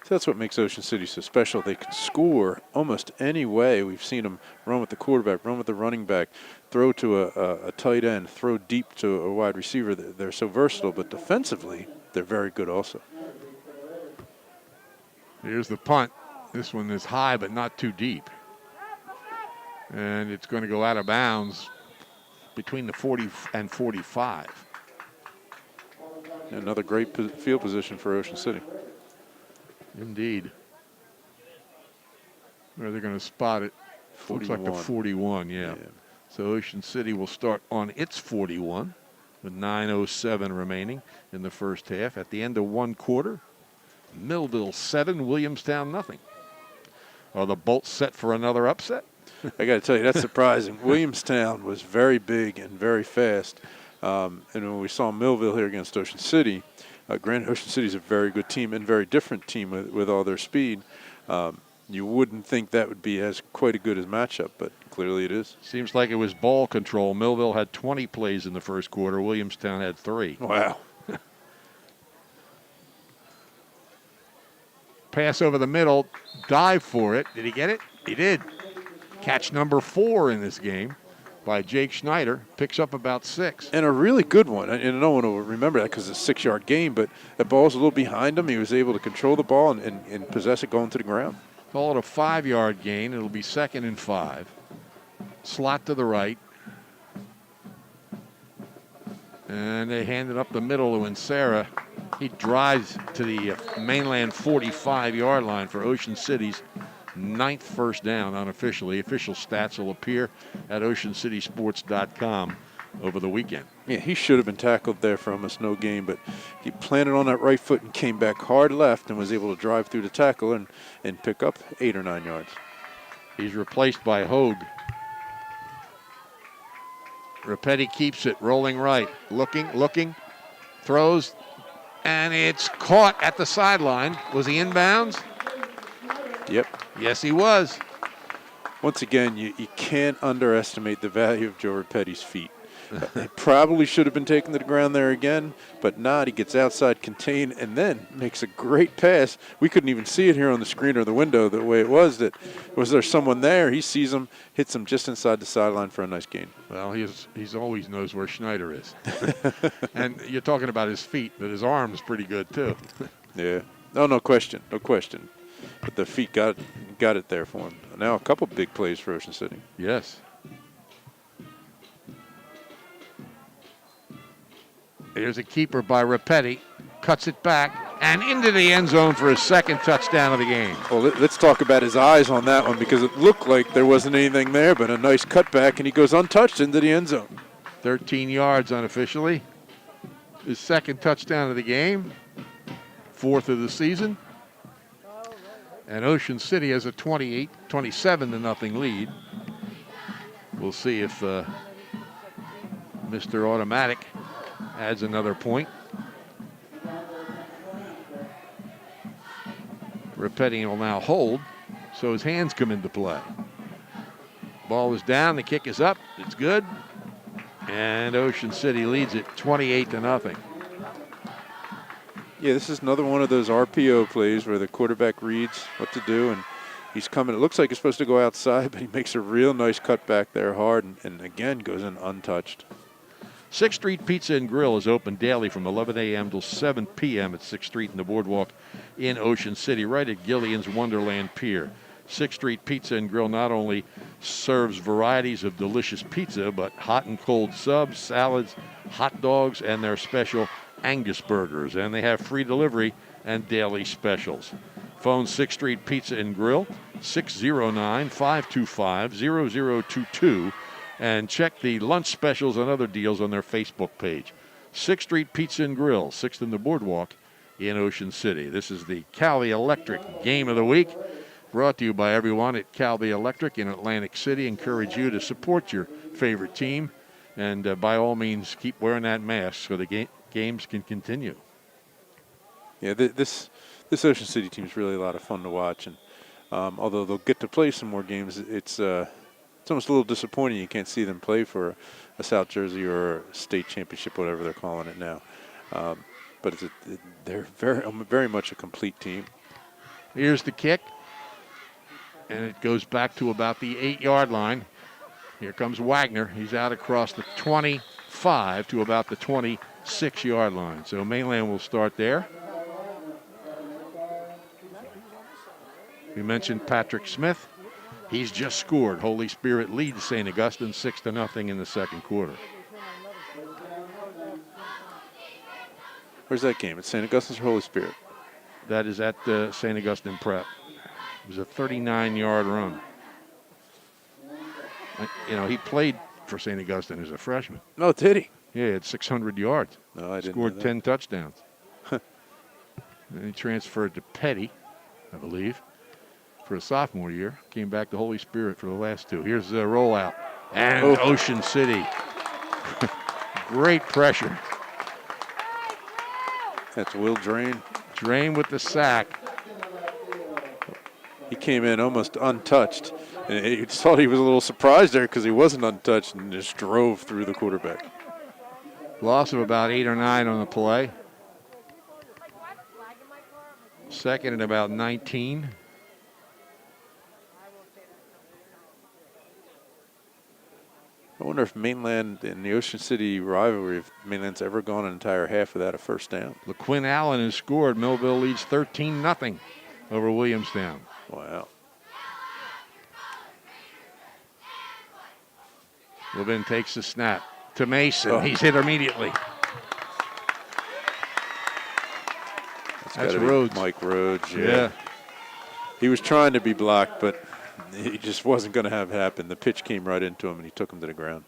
So that's what makes Ocean City so special. They can score almost any way. We've seen them run with the quarterback, run with the running back, throw to a tight end, throw deep to a wide receiver. They're so versatile, but defensively, they're very good also. Here's the punt. This one is high, but not too deep. And it's going to go out of bounds between the 40 and 45. Another great field position for Ocean City. Indeed. Where they're going to spot it. 41. Looks like the 41, yeah. So Ocean City will start on its 41 with 9:07 remaining in the first half. At the end of one quarter, Millville 7, Williamstown nothing. Are the Bolts set for another upset? I got to tell you, that's surprising. Williamstown was very big and very fast. And when we saw Millville here against Ocean City, granted, Ocean City is a very good team and very different team with all their speed. You wouldn't think that would be as quite a good as matchup, but clearly it is. Seems like it was ball control. Millville had 20 plays in the first quarter. Williamstown had 3. Wow. Pass over the middle, dive for it. Did he get it? He did. Catch number 4 in this game by Jake Schneider. Picks up about 6. And a really good one. And no one will remember that because it's a 6-yard game, but the ball's a little behind him. He was able to control the ball and possess it going to the ground. Call it a 5-yard gain. It'll be 2nd and 5. Slot to the right. And they hand it up the middle to Insera. He drives to the Mainland 45-yard line for Ocean City's 9th first down unofficially. Official stats will appear at oceancitysports.com over the weekend. Yeah, he should have been tackled there for almost no gain, but he planted on that right foot and came back hard left and was able to drive through the tackle and pick up 8 or 9 yards. He's replaced by Hogue. Rapetti keeps it, rolling right, looking, throws, and it's caught at the sideline. Was he inbounds? Yep. Yes, he was. Once again, you can't underestimate the value of Joe Rapetti's feet. It probably should have been taken to the ground there again, but not. He gets outside contained and then makes a great pass. We couldn't even see it here on the screen or the window the way it was. That was there someone there? He sees him, hits him just inside the sideline for a nice gain. Well, he's always knows where Schneider is. And you're talking about his feet, but his arm's pretty good too. Yeah. No question. But the feet got it there for him. Now a couple big plays for Ocean City. Yes. Here's a keeper by Rapetti. Cuts it back and into the end zone for his second touchdown of the game. Well, let's talk about his eyes on that one because it looked like there wasn't anything there, but a nice cutback, and he goes untouched into the end zone. 13 yards unofficially. His second touchdown of the game. Fourth of the season. And Ocean City has a 27-0 lead. We'll see if Mr. Automatic adds another point. Rapetti will now hold, so his hands come into play. Ball is down, the kick is up, it's good. And Ocean City leads it 28-0. Yeah, this is another one of those RPO plays where the quarterback reads what to do, and he's coming. It looks like he's supposed to go outside, but he makes a real nice cut back there hard, and again goes in untouched. 6th Street Pizza and Grill is open daily from 11 a.m. till 7 p.m. at 6th Street in the Boardwalk in Ocean City, right at Gillian's Wonderland Pier. 6th Street Pizza and Grill not only serves varieties of delicious pizza, but hot and cold subs, salads, hot dogs, and their special Angus burgers. And they have free delivery and daily specials. Phone 6th Street Pizza and Grill, 609-525-0022. And check the lunch specials and other deals on their Facebook page. 6th Street Pizza and Grill, 6th in the Boardwalk in Ocean City. This is the Calvi Electric Game of the Week, brought to you by everyone at Calvi Electric in Atlantic City. Encourage you to support your favorite team, and by all means, keep wearing that mask so the games can continue. Yeah, this Ocean City team is really a lot of fun to watch, and although they'll get to play some more games, it's almost a little disappointing you can't see them play for a South Jersey or a state championship, whatever they're calling it now. But they're very much a complete team. Here's the kick, and it goes back to about the 8-yard line. Here comes Wagner. He's out across the 25 to about the 26-yard line. So Mainland will start there. We mentioned Patrick Smith. He's just scored. Holy Spirit leads St. Augustine 6-0 in the second quarter. Where's that game? It's St. Augustine's or Holy Spirit? That is at St. Augustine Prep. It was a 39-yard run. You know, he played for St. Augustine as a freshman. Oh, did he? Yeah, he had 600 yards. No, I didn't. Scored 10 touchdowns. Then he transferred to Petty, I believe, for a sophomore year. Came back to Holy Spirit for the last two. Here's the rollout. And Ocean City. Great pressure. That's Will Drain. Drain with the sack. He came in almost untouched. And you thought he was a little surprised there because he wasn't untouched and just drove through the quarterback. Loss of about 8 or 9 on the play. Second and about 19. I wonder if Mainland in the Ocean City rivalry, if Mainland's ever gone an entire half without a first down. LaQuinn Allen has scored. Millville leads 13-0 over Williamstown. Wow. Levin takes the snap to Mason. He's hit immediately. That's Rhodes. Mike Rhodes, yeah. He was trying to be blocked, but he just wasn't going to have it happen. The pitch came right into him, and he took him to the ground.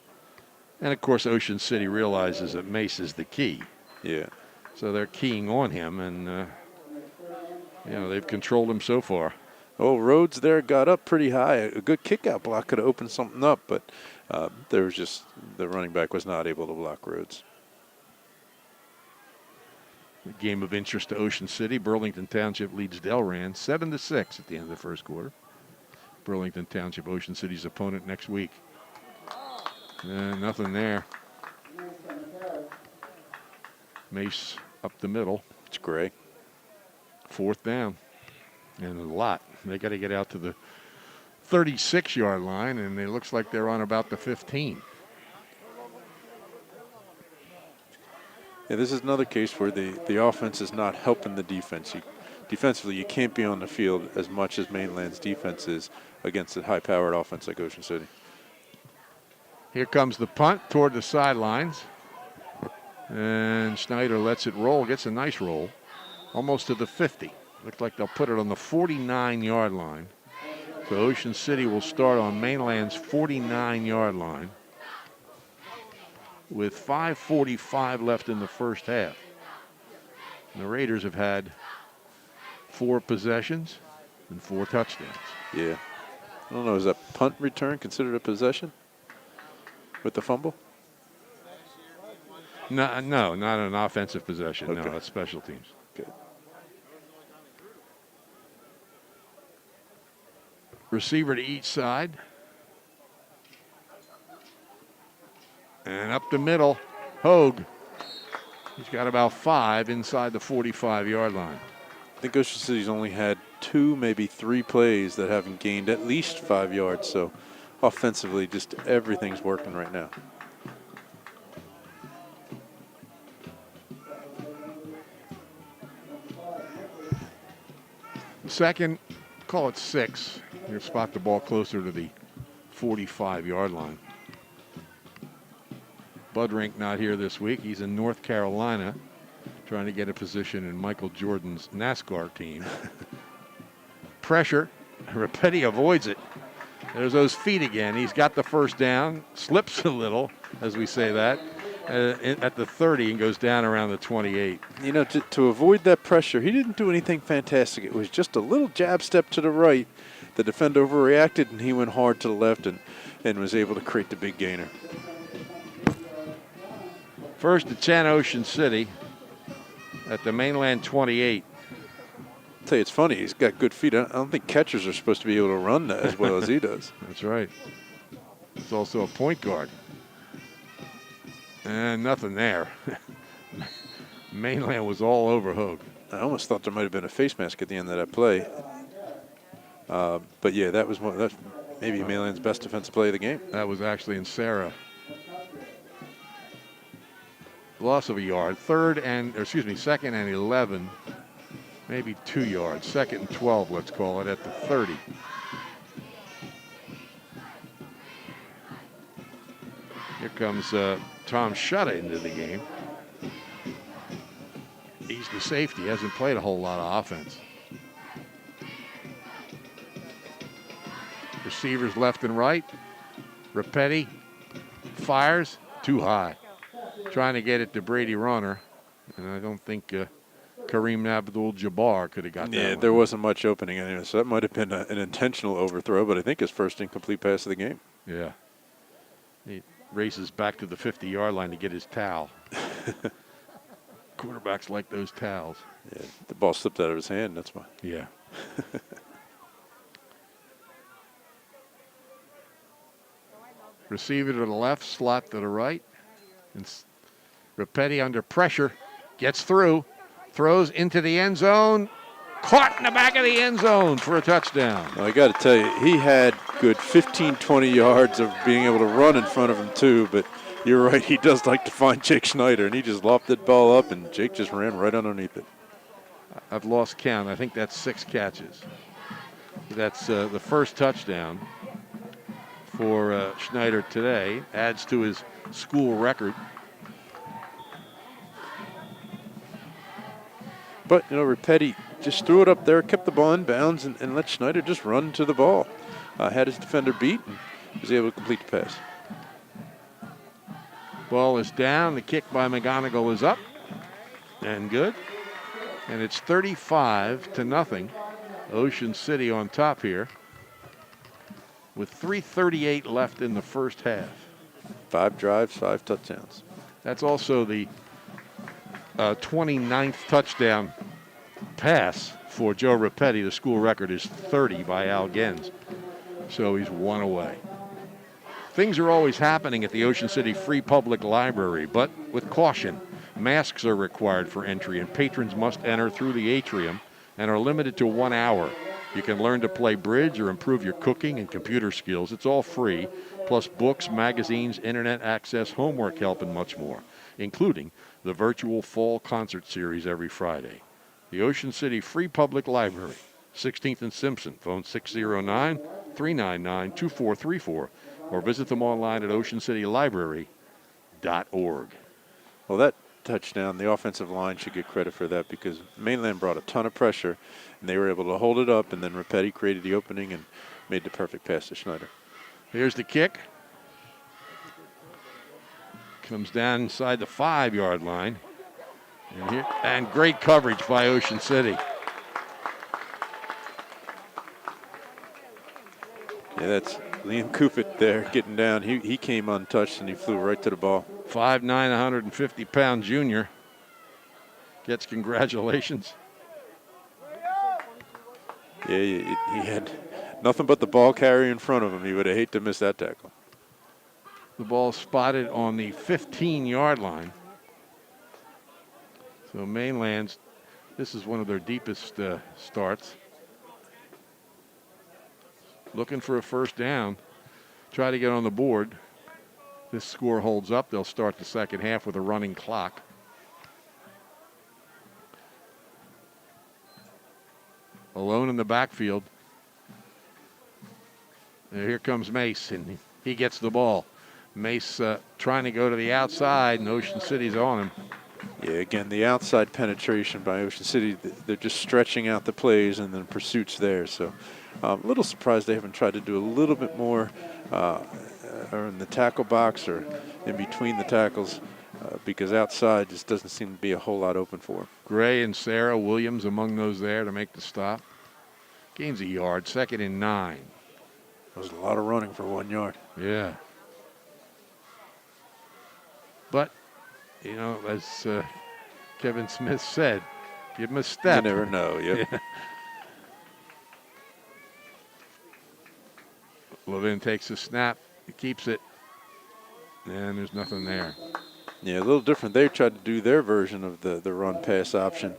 And, of course, Ocean City realizes that Mace is the key. Yeah. So they're keying on him, and, they've controlled him so far. Oh, Rhodes there got up pretty high. A good kick-out block could have opened something up, but there was just the running back was not able to block Rhodes. A game of interest to Ocean City. Burlington Township leads Delran 7-6 at the end of the first quarter. Burlington Township, Ocean City's opponent next week. Nothing there. Mace up the middle. It's gray. 4th down. And a lot. They got to get out to the 36-yard line, and it looks like they're on about the 15. Yeah, this is another case where the offense is not helping the defense. Defensively, you can't be on the field as much as Mainland's defense is against a high-powered offense like Ocean City. Here comes the punt toward the sidelines. And Schneider lets it roll, gets a nice roll, almost to the 50. Looks like they'll put it on the 49-yard line. So Ocean City will start on Mainland's 49-yard line with 5:45 left in the first half. And the Raiders have had 4 possessions and 4 touchdowns. Yeah. I don't know, is that punt return considered a possession with the fumble? No, not an offensive possession. Okay. No, that's special teams. Good. Receiver to each side. And up the middle, Hogue. He's got about 5 inside the 45-yard line. I think Ocean City's only had 2, maybe 3 plays that haven't gained at least 5 yards. So offensively, just everything's working right now. Second, call it 6. You spot the ball closer to the 45-yard line. Budrink not here this week. He's in North Carolina trying to get a position in Michael Jordan's NASCAR team. Pressure. Rapetti avoids it. There's those feet again. He's got the first down, slips a little, as we say that, at the 30 and goes down around the 28. You know, to avoid that pressure, he didn't do anything fantastic. It was just a little jab step to the right. The defender overreacted, and he went hard to the left and was able to create the big gainer. First to 10, Ocean City at the Mainland 28. I'll tell you, it's funny. He's got good feet. I don't think catchers are supposed to be able to run that as well as he does. That's right. He's also a point guard. And nothing there. Mainland was all over Hogue. I almost thought there might have been a face mask at the end of that play. But yeah, that's maybe Mainland's best defensive play of the game. That was actually in Sarah. Loss of a yard. Second and 11. Maybe 2 yards. 2nd and 12, let's call it, at the 30. Here comes Tom Shutta into the game. He's the safety. Hasn't played a whole lot of offense. Receivers left and right. Rapetti fires too high. Trying to get it to Brady Runner. And I don't think Kareem Abdul-Jabbar could have got that. Yeah, there wasn't much opening anyway, so that might have been an intentional overthrow, but I think his first incomplete pass of the game. Yeah. He races back to the 50-yard line to get his towel. Quarterbacks like those towels. Yeah, the ball slipped out of his hand, that's why. Yeah. Receiver to the left, slot to the right. And Rapetti under pressure, gets through, throws into the end zone, caught in the back of the end zone for a touchdown. Well, I got to tell you, he had good 15, 20 yards of being able to run in front of him too, but you're right, he does like to find Jake Schneider, and he just lopped that ball up, and Jake just ran right underneath it. I've lost count. I think that's 6 catches. That's the first touchdown for Schneider today. Adds to his school record. But, you know, Rapetti just threw it up there, kept the ball in bounds, and let Schneider just run to the ball. Had his defender beat and was able to complete the pass. Ball is down. The kick by McGonigal is up and good. And it's 35-0. Ocean City on top here with 3:38 left in the first half. 5 drives, 5 touchdowns. That's also the 29th touchdown pass for Joe Rapetti. The school record is 30 by Al Gens. So he's 1 away. Things are always happening at the Ocean City Free Public Library, but with caution. Masks are required for entry, and patrons must enter through the atrium and are limited to 1 hour. You can learn to play bridge or improve your cooking and computer skills. It's all free, plus books, magazines, internet access, homework help, and much more, including the virtual fall concert series every Friday. The Ocean City Free Public Library, 16th and Simpson, phone 609-399-2434, or visit them online at oceancitylibrary.org. Well, that touchdown, the offensive line should get credit for that because Mainland brought a ton of pressure, and they were able to hold it up, and then Rapetti created the opening and made the perfect pass to Schneider. Here's the kick. Comes down inside the 5-yard line. And great coverage by Ocean City. Yeah, that's Liam Kupit there getting down. He came untouched, and he flew right to the ball. 5'9", 150-pound junior gets congratulations. Yeah, he had nothing but the ball carrier in front of him. He would have hated to miss that tackle. The ball spotted on the 15-yard line. So Mainland's, this is one of their deepest starts. Looking for a first down. Try to get on the board. This score holds up. They'll start the second half with a running clock. Alone in the backfield. And here comes Mace, and he gets the ball. Mace trying to go to the outside, and Ocean City's on him. Yeah, again, the outside penetration by Ocean City, they're just stretching out the plays, and then pursuit's there. So a little surprised they haven't tried to do a little bit more or in the tackle box or in between the tackles because outside just doesn't seem to be a whole lot open for them. Gray and Sarah Williams among those there to make the stop. Gains a yard, 2nd and 9. That was a lot of running for 1 yard. Yeah. But, you know, as Kevin Smith said, give him a step. You never know, yep. Yeah. Levin takes a snap, he keeps it, and there's nothing there. Yeah, a little different. They tried to do their version of the run-pass option,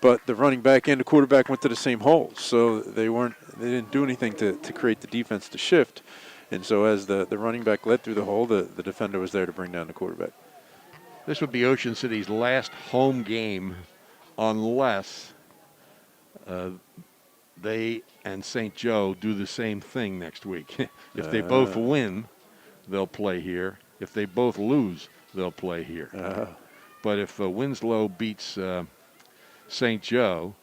but the running back and the quarterback went to the same hole, so they didn't do anything to create the defense to shift. And so as the running back led through the hole, the defender was there to bring down the quarterback. This would be Ocean City's last home game unless they and St. Joe do the same thing next week. If they both win, they'll play here. If they both lose, they'll play here. But if Winslow beats St. Joe,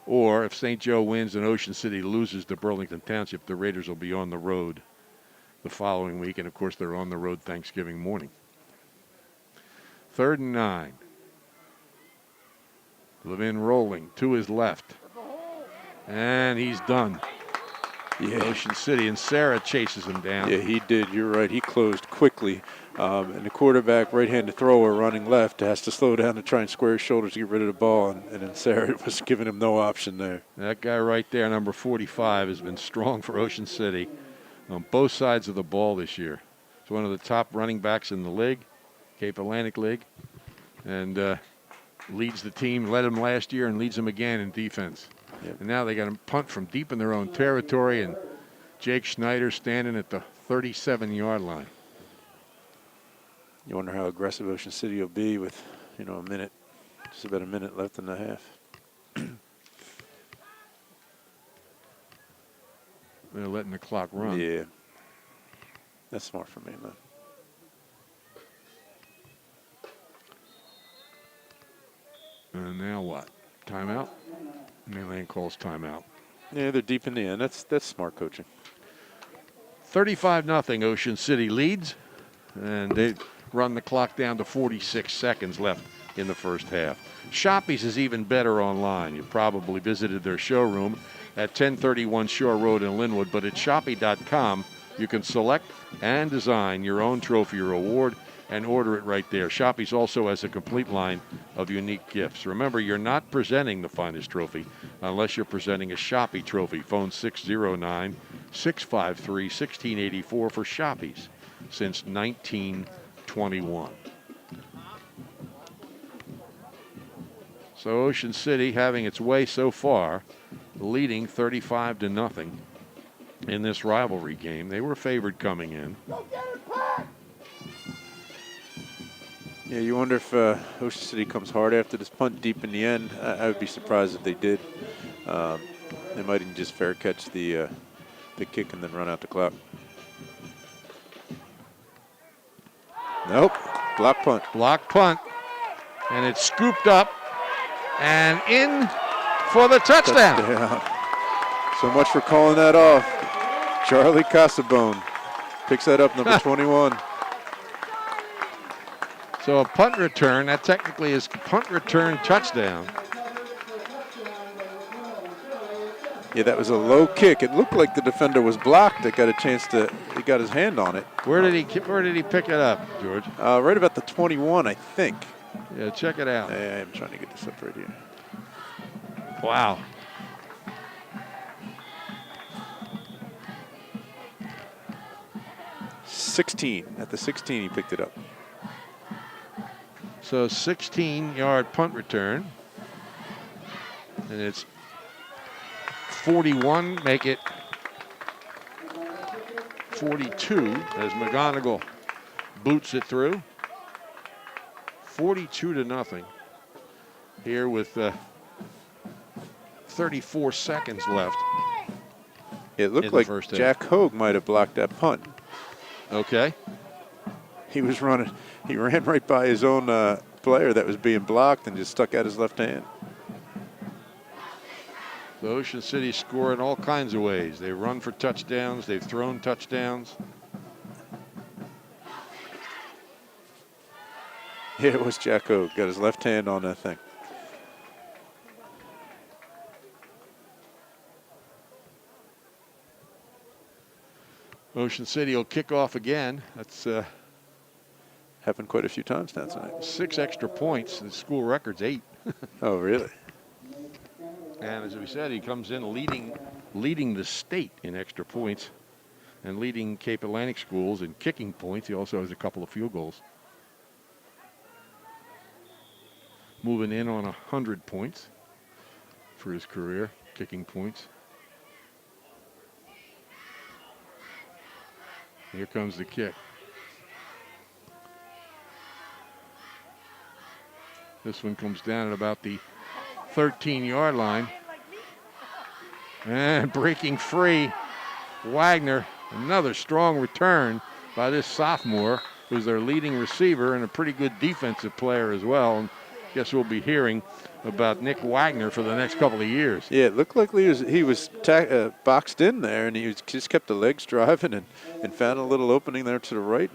or if St. Joe wins and Ocean City loses to Burlington Township, the Raiders will be on the road the following week. And, of course, they're on the road Thanksgiving morning. 3rd and 9. Levin rolling to his left. And he's done. Yeah. Ocean City, and Sarah chases him down. Yeah, he did. You're right. He closed quickly. And the quarterback, right-handed thrower, running left, has to slow down to try and square his shoulders to get rid of the ball. And then Sarah was giving him no option there. That guy right there, number 45, has been strong for Ocean City on both sides of the ball this year. He's one of the top running backs in the league, Cape Atlantic League, and leads the team, led him last year and leads them again in defense. Yep. And now they got him punt from deep in their own territory, and Jake Schneider standing at the 37-yard line. You wonder how aggressive Ocean City will be with, a minute, just about a minute left in the half. They're letting the clock run. Yeah. That's smart for Mainland. And now what? Timeout? Mainland calls timeout. Yeah, they're deep in the end. That's smart coaching. 35-0 Ocean City leads, and they run the clock down to 46 seconds left in the first half. Shoppy's is even better online. You probably visited their showroom at 1031 Shore Road in Linwood, but at Shoppy.com you can select and design your own trophy or award and order it right there. Shoppy's also has a complete line of unique gifts. Remember, you're not presenting the finest trophy unless you're presenting a Shoppy trophy. Phone 609-653-1684 for Shoppy's since 1921. So Ocean City having its way so far, leading 35-0 in this rivalry game. They were favored coming in. Yeah, you wonder if Ocean City comes hard after this punt deep in the end. I would be surprised if they did. They might even just fair catch the kick and then run out the clock. Nope, block punt. Block punt, and it's scooped up and in for the touchdown. So much for calling that off. Charlie Casabone picks that up, number 21. So a punt return, that technically is punt return touchdown. Yeah, that was a low kick. It looked like the defender was blocked. He got his hand on it. Where did he pick it up, George? Right about the 21, I think. Yeah, check it out. I'm trying to get this up right here. Wow. At the 16, he picked it up. So 16-yard punt return. And it's 41, make it 42 as McGonigal boots it through. 42-0 here with 34 seconds left. It looked like Jack Hogue might have blocked that punt. Okay. He was running. He ran right by his own player that was being blocked and just stuck out his left hand. The Ocean City score in all kinds of ways. They run for touchdowns. They've thrown touchdowns. Yeah, it was Jack Hogue. Got his left hand on that thing. Ocean City will kick off again. That's happened quite a few times now tonight. 6 extra points. The school record's 8. Oh, really? And as we said, he comes in leading the state in extra points and leading Cape Atlantic schools in kicking points. He also has a couple of field goals. Moving in on 100 points for his career, kicking points. Here comes the kick. This one comes down at about the 13-yard line. And breaking free, Wagner. Another strong return by this sophomore, who's their leading receiver and a pretty good defensive player as well. And I guess we'll be hearing about Nick Wagner for the next couple of years. Yeah, it looked like he was boxed in there, and he just kept the legs driving and found a little opening there to the right.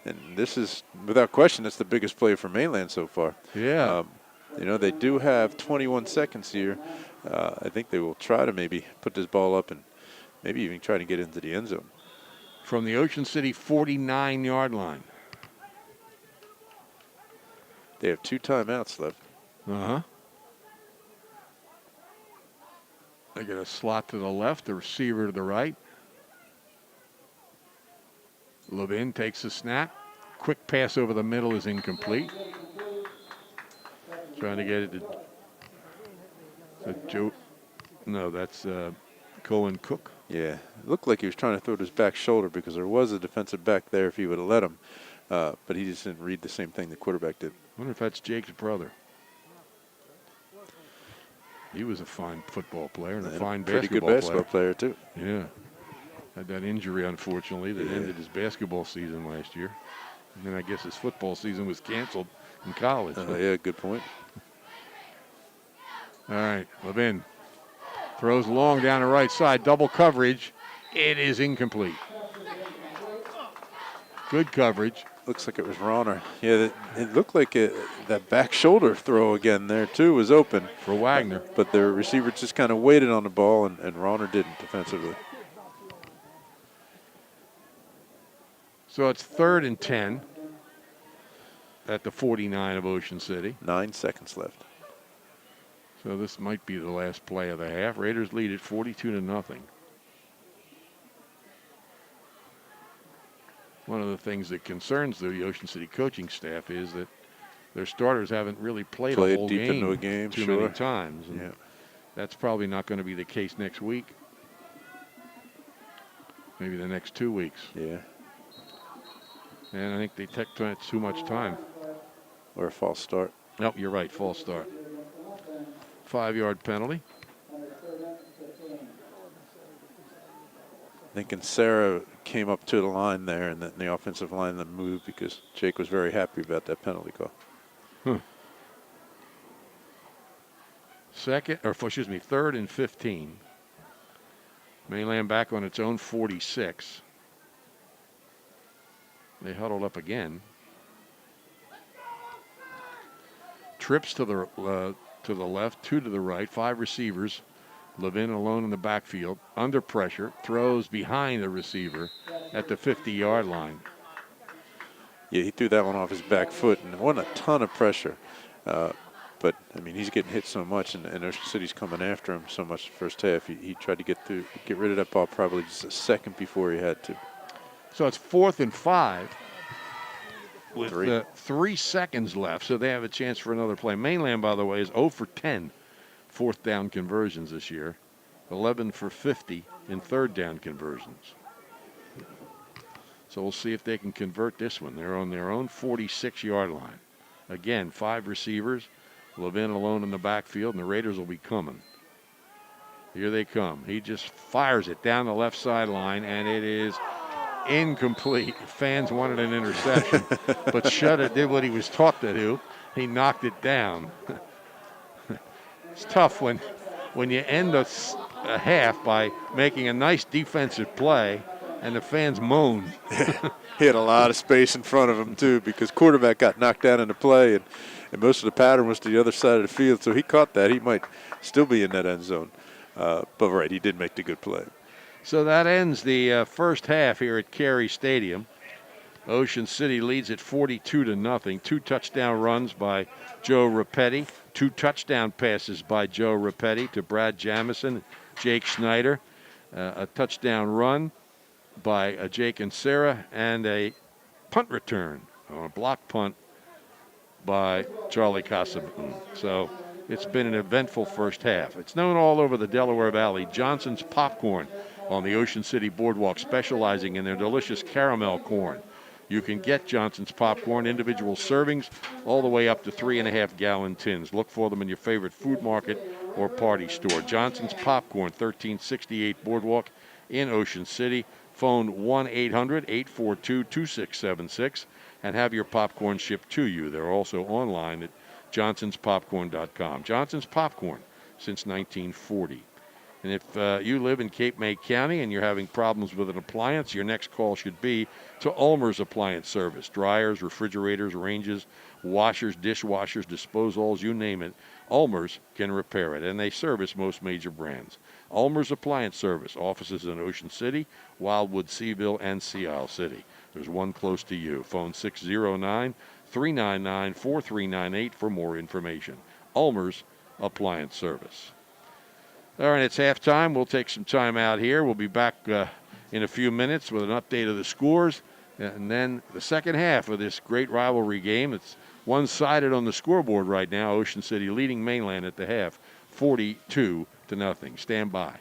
And this is, without question, that's the biggest play for Mainland so far. Yeah. They do have 21 seconds here. I think they will try to maybe put this ball up and maybe even try to get into the end zone. From the Ocean City 49-yard line. They have 2 timeouts left. Uh-huh. They get a slot to the left, the receiver to the right. Levin takes the snap. Quick pass over the middle is incomplete. Trying to get it to Joe. No, that's Cohen Cook. Yeah, it looked like he was trying to throw it his back shoulder because there was a defensive back there if he would have let him. But he just didn't read the same thing the quarterback did. I wonder if that's Jake's brother. He was a fine football player and a fine pretty basketball good basketball player too. Yeah. Had that injury, unfortunately, that ended his basketball season last year. And then I guess his football season was canceled in college. Yeah, good point. All right, Levin throws long down the right side, double coverage. It is incomplete. Good coverage. Looks like it was Rauner. Yeah, it looked like that back shoulder throw again there too was open for Wagner. But the receiver just kind of waited on the ball, and Rauner didn't defensively. So it's 3rd and 10 at the 49 of Ocean City. 9 seconds left. So this might be the last play of the half. Raiders lead at 42-0. One of the things that concerns the Ocean City coaching staff is that their starters haven't really played a whole deep game, into a game too sure. many times. And yeah. that's probably not going to be the case next week. Maybe the next 2 weeks. Yeah. And I think they take too much time. Or a false start. No, you're right. False start. 5-yard penalty. I think Sarah came up to the line there, and then the offensive line then moved because Jake was very happy about that penalty call. Third and 15. Mainland back on its own 46. They huddled up again. Trips to the left, 2 to the right, 5 receivers. Levin alone in the backfield, under pressure, throws behind the receiver at the 50-yard line. Yeah, he threw that one off his back foot, and wasn't a ton of pressure. But, I mean, he's getting hit so much, and Ocean City's coming after him so much the first half. He tried to get rid of that ball probably just a second before he had to. So it's 4th and 5 with 3 seconds left, so they have a chance for another play. Mainland, by the way, is 0 for 10 fourth down conversions this year, 11 for 50 in third down conversions. So we'll see if they can convert this one. They're on their own 46-yard line. Again, 5 receivers, Levin alone in the backfield, and the Raiders will be coming. Here they come. He just fires it down the left sideline, and it is incomplete. Fans wanted an interception, but Shutta did what he was taught to do. He knocked it down. It's tough when you end a half by making a nice defensive play and the fans moan. He had a lot of space in front of him, too, because quarterback got knocked down in the play, and most of the pattern was to the other side of the field, so he caught that. He might still be in that end zone. But, right, he did make the good play. So that ends the first half here at Carey Stadium. Ocean City leads at 42-0. 2 touchdown runs by Joe Rapetti. 2 touchdown passes by Joe Rapetti to Brad Jamison, Jake Schneider. A touchdown run by Jake and Sarah, and a punt return, or a block punt by Charlie Casabun. So it's been an eventful first half. It's known all over the Delaware Valley. Johnson's Popcorn on the Ocean City Boardwalk, specializing in their delicious caramel corn. You can get Johnson's Popcorn, individual servings, all the way up to 3.5-gallon tins. Look for them in your favorite food market or party store. Johnson's Popcorn, 1368 Boardwalk in Ocean City. Phone 1-800-842-2676 and have your popcorn shipped to you. They're also online at johnsonspopcorn.com. Johnson's Popcorn since 1940. And if you live in Cape May County and you're having problems with an appliance, your next call should be to Ulmer's Appliance Service. Dryers, refrigerators, ranges, washers, dishwashers, disposals, you name it, Ulmer's can repair it. And they service most major brands. Ulmer's Appliance Service, offices in Ocean City, Wildwood, Seaville, and Sea Isle City. There's one close to you. Phone 609-399-4398 for more information. Ulmer's Appliance Service. All right, it's halftime. We'll take some time out here. We'll be back in a few minutes with an update of the scores. And then the second half of this great rivalry game. It's one-sided on the scoreboard right now. Ocean City leading Mainland at the half, 42-0. Stand by.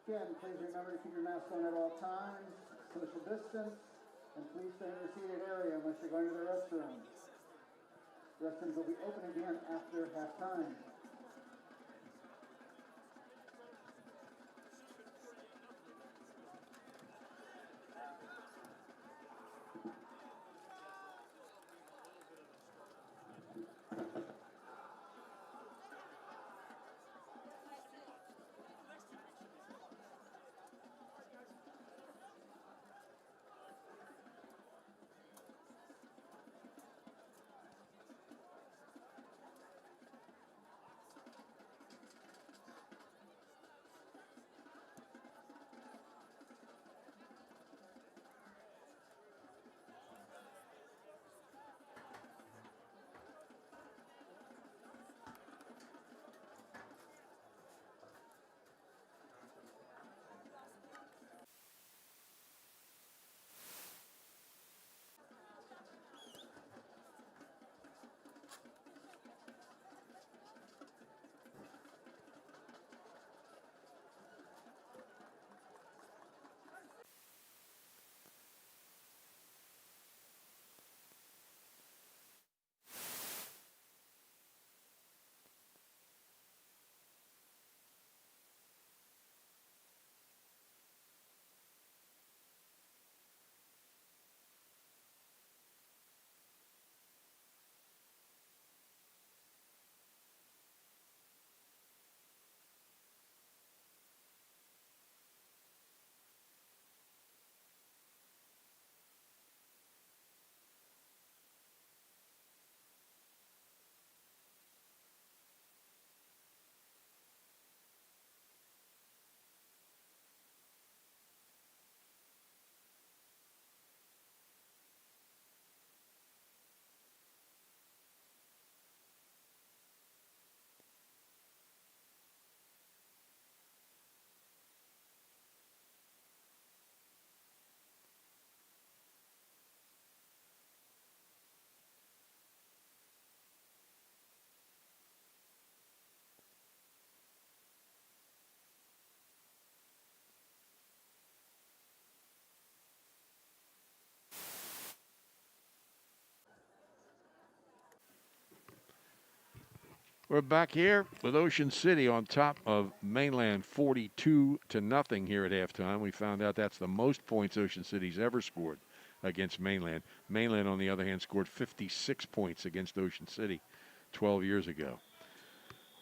Again, please remember to keep your mask on at all times, social distance, and please stay in your seated area unless you're going to the restroom. Restrooms will be open again after halftime. We're back here with Ocean City on top of Mainland 42-0 here at halftime. We found out that's the most points Ocean City's ever scored against Mainland. Mainland, on the other hand, scored 56 points against Ocean City 12 years ago.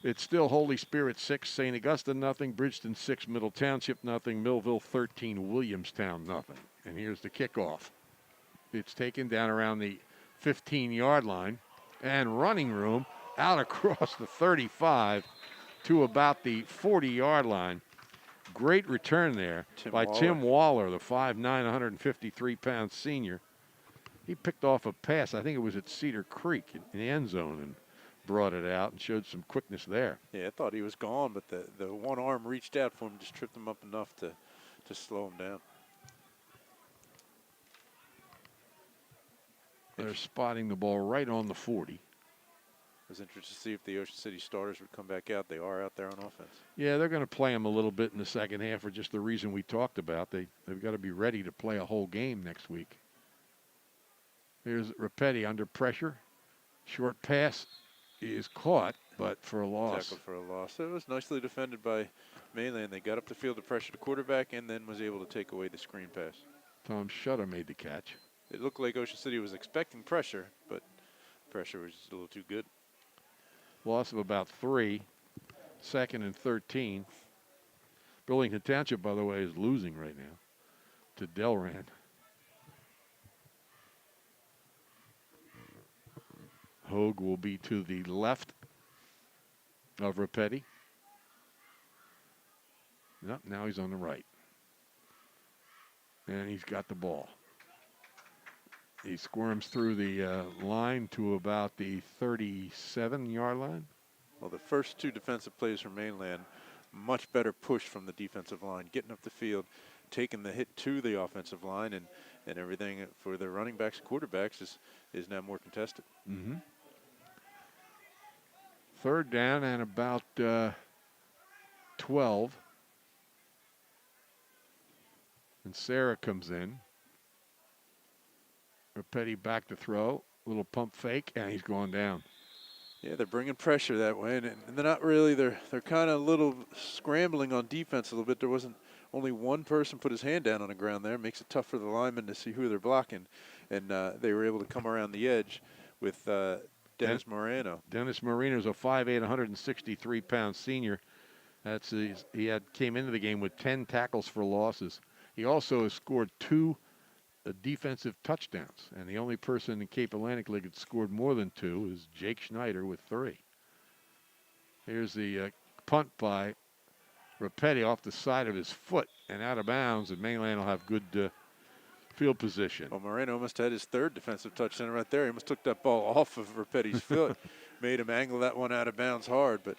It's still Holy Spirit 6, St. Augustine nothing, Bridgeton 6, Middle Township nothing, Millville 13, Williamstown nothing. And here's the kickoff. It's taken down around the 15-yard line and running room out across the 35 to about the 40-yard line. Great return there by Tim Waller, the 5'9", 153-pound senior. He picked off a pass, I think it was at Cedar Creek in the end zone, and brought it out and showed some quickness there. Yeah, I thought he was gone, but the one arm reached out for him, just tripped him up enough to slow him down. They're spotting the ball right on the 40. I was interested to see if the Ocean City starters would come back out. They are out there on offense. Yeah, they're going to play them a little bit in the second half for just the reason we talked about. They've got to be ready to play a whole game next week. Here's Rapetti under pressure. Short pass is caught, but for a loss. Tackle for a loss. It was nicely defended by Mainland. They got up the field to pressure the quarterback and then was able to take away the screen pass. Tom Shutter made the catch. It looked like Ocean City was expecting pressure, but pressure was just a little too good. Loss of about 3, 2nd and 13. Burlington Township, by the way, is losing right now to Delran. Hogue will be to the left of Rapetti. Nope, now he's on the right. And he's got the ball. He squirms through the line to about the 37-yard line. Well, the first two defensive plays from Mainland, much better push from the defensive line, getting up the field, taking the hit to the offensive line, and everything for the running backs and quarterbacks is now more contested. Mm-hmm. Third down and about 12. And Sarah comes in. Rapetti back to throw. Little pump fake, and he's going down. Yeah, they're bringing pressure that way, and they're not really. They're kind of a little scrambling on defense a little bit. There wasn't only one person put his hand down on the ground there. It makes it tough for the linemen to see who they're blocking, and they were able to come around the edge with Dennis Moreno. Dennis Moreno's a 5'8", 163-pound senior. He came into the game with 10 tackles for losses. He also has scored 2 defensive touchdowns, and the only person in the Cape Atlantic League that scored more than 2 is Jake Schneider with 3. Here's the punt by Rapetti off the side of his foot and out of bounds, and Mainland will have good field position. Well, Moreno almost had his 3rd defensive touchdown right there. He almost took that ball off of Rapetti's foot, made him angle that one out of bounds hard. But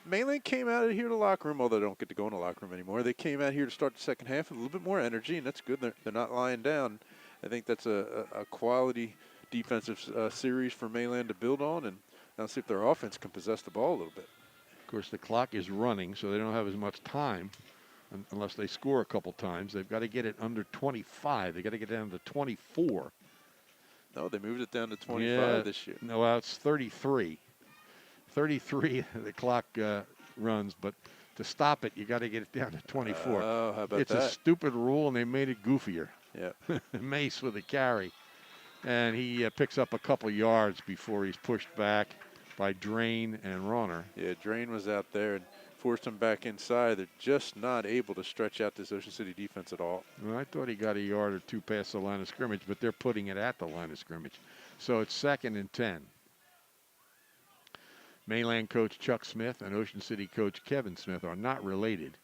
Mainland came out of here to the locker room, although they don't get to go in the locker room anymore. They came out here to start the second half with a little bit more energy, and that's good. They're not lying down. I think that's a quality defensive series for Mainland to build on, and now see if their offense can possess the ball a little bit. Of course, the clock is running, so they don't have as much time unless they score a couple times. They've got to get it under 25. They got to get down to 24. No, they moved it down to 25 this year. No, well, it's 33. 33, the clock runs, but to stop it, you got to get it down to 24. Oh, how about it's that? a stupid rule, and they made it goofier. Yeah. Mace with a carry, and he picks up a couple yards before he's pushed back by Drain and Ronner. Yeah, Drain was out there and forced him back inside. They're just not able to stretch out this Ocean City defense at all. Well, I thought he got a yard or 2 past the line of scrimmage, but they're putting it at the line of scrimmage. So it's 2nd and 10. Mainland coach Chuck Smith and Ocean City coach Kevin Smith are not related,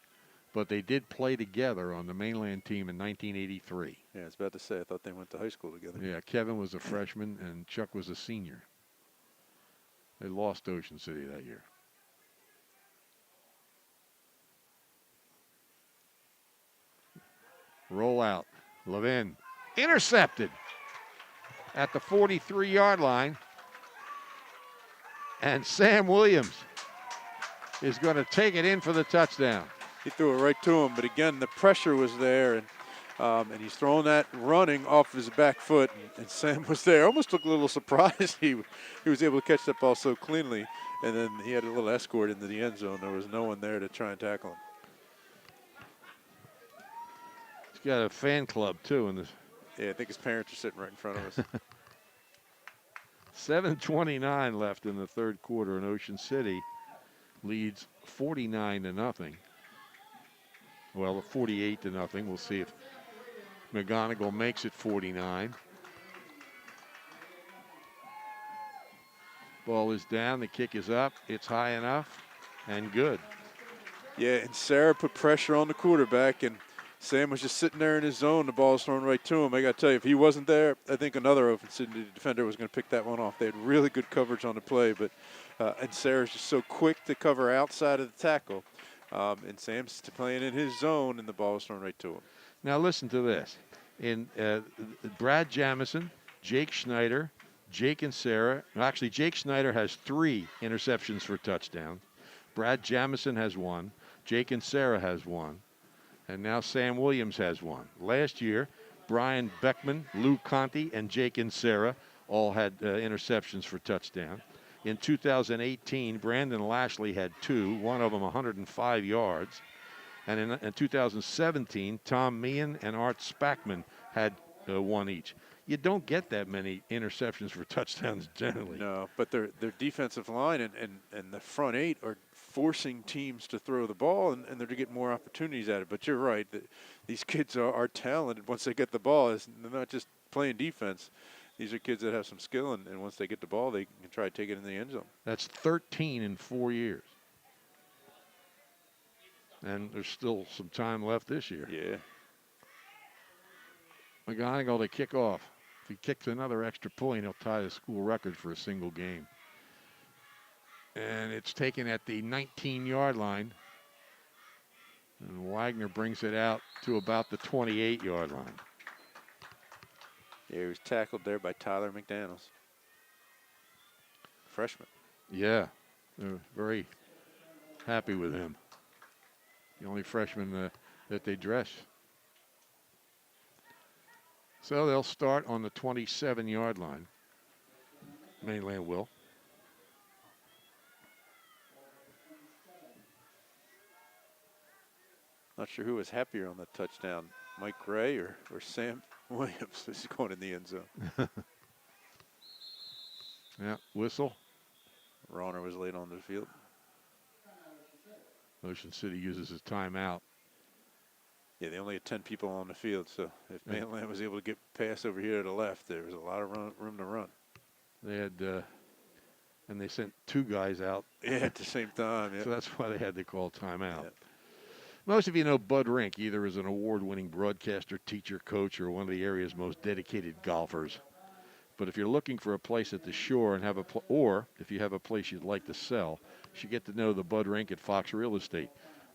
but they did play together on the Mainland team in 1983. Yeah, I was about to say, I thought they went to high school together. Yeah, Kevin was a freshman and Chuck was a senior. They lost Ocean City that year. Roll out. Levin intercepted at the 43-yard line. And Sam Williams is going to take it in for the touchdown. He threw it right to him, but again, the pressure was there, and he's throwing that running off his back foot, and Sam was there. Almost looked a little surprised he was able to catch that ball so cleanly, and then he had a little escort into the end zone. There was no one there to try and tackle him. He's got a fan club, too. Yeah, I think his parents are sitting right in front of us. 7:29 left in the third quarter, and Ocean City leads 49-0. Well, 48-0. We'll see if McGonigal makes it 49. Ball is down. The kick is up. It's high enough and good. Yeah, and Sarah put pressure on the quarterback, and Sam was just sitting there in his zone. The ball was thrown right to him. I got to tell you, if he wasn't there, I think another Ocean City defender was going to pick that one off. They had really good coverage on the play, but and Sarah's just so quick to cover outside of the tackle. And Sam's playing in his zone, and the ball was thrown right to him. Now listen to this. In Brad Jamison, Jake Schneider, Jake and Sarah. Actually, Jake Schneider has 3 interceptions for touchdowns. Brad Jamison has 1. Jake and Sarah has 1. And now Sam Williams has 1. Last year, Brian Beckman, Lou Conti, and Jake and Sarah all had interceptions for touchdown. In 2018, Brandon Lashley had 2, one of them 105 yards. And in 2017, Tom Meehan and Art Spackman had 1 each. You don't get that many interceptions for touchdowns generally. No, but their defensive line and the front 8 are forcing teams to throw the ball, and they're to get more opportunities at it. But you're right, these kids are talented once they get the ball. They're not just playing defense. These are kids that have some skill, and once they get the ball, they can try to take it in the end zone. That's 13 in 4 years. And there's still some time left this year. Yeah. McGonigal to kick off. If he kicks another extra point, he'll tie the school record for a single game. And it's taken at the 19-yard line. And Wagner brings it out to about the 28-yard line. Yeah, he was tackled there by Tyler McDaniels. Freshman. Yeah, they're very happy with him. The only freshman that they dress. So they'll start on the 27-yard line. Mainland will. Not sure who was happier on the touchdown, Mike Gray or Sam Williams. Is going in the end zone. Yeah, whistle. Rauner was late on the field. Ocean City uses his timeout. Yeah, they only had 10 people on the field, so if Mainland was able to get past over here to the left, there was a lot of room to run. They had, and they sent 2 guys out. Yeah, at the same time. Yeah. So that's why they had to call timeout. Yeah. Most of you know Bud Rink, either as an award-winning broadcaster, teacher, coach, or one of the area's most dedicated golfers. But if you're looking for a place at the shore and have or if you have a place you'd like to sell, you should get to know the Bud Rink at Fox Real Estate.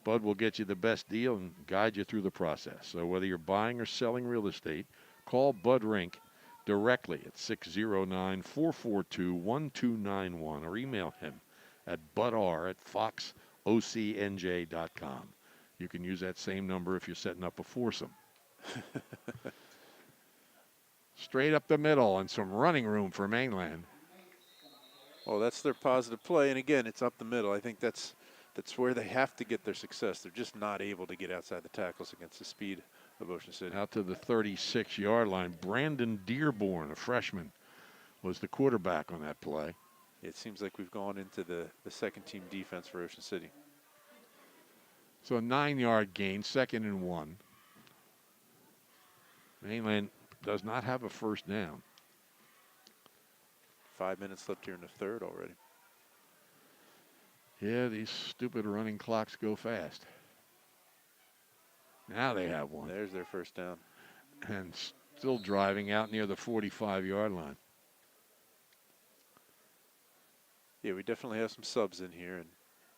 Bud will get you the best deal and guide you through the process. So whether you're buying or selling real estate, call Bud Rink directly at 609-442-1291 or email him at budr@foxocnj.com. You can use that same number if you're setting up a foursome. Straight up the middle and some running room for Mainland. Well, that's their positive play, and again, it's up the middle. I think that's where they have to get their success. They're just not able to get outside the tackles against the speed of Ocean City. Out to the 36-yard line. Brandon Dearborn, a freshman, was the quarterback on that play. It seems like we've gone into the second-team defense for Ocean City. So a 9-yard gain, 2nd and 1. Mainland does not have a first down. 5 minutes left here in the third already. Yeah, these stupid running clocks go fast. Now they have one. There's their first down. And still driving out near the 45-yard line. Yeah, we definitely have some subs in here,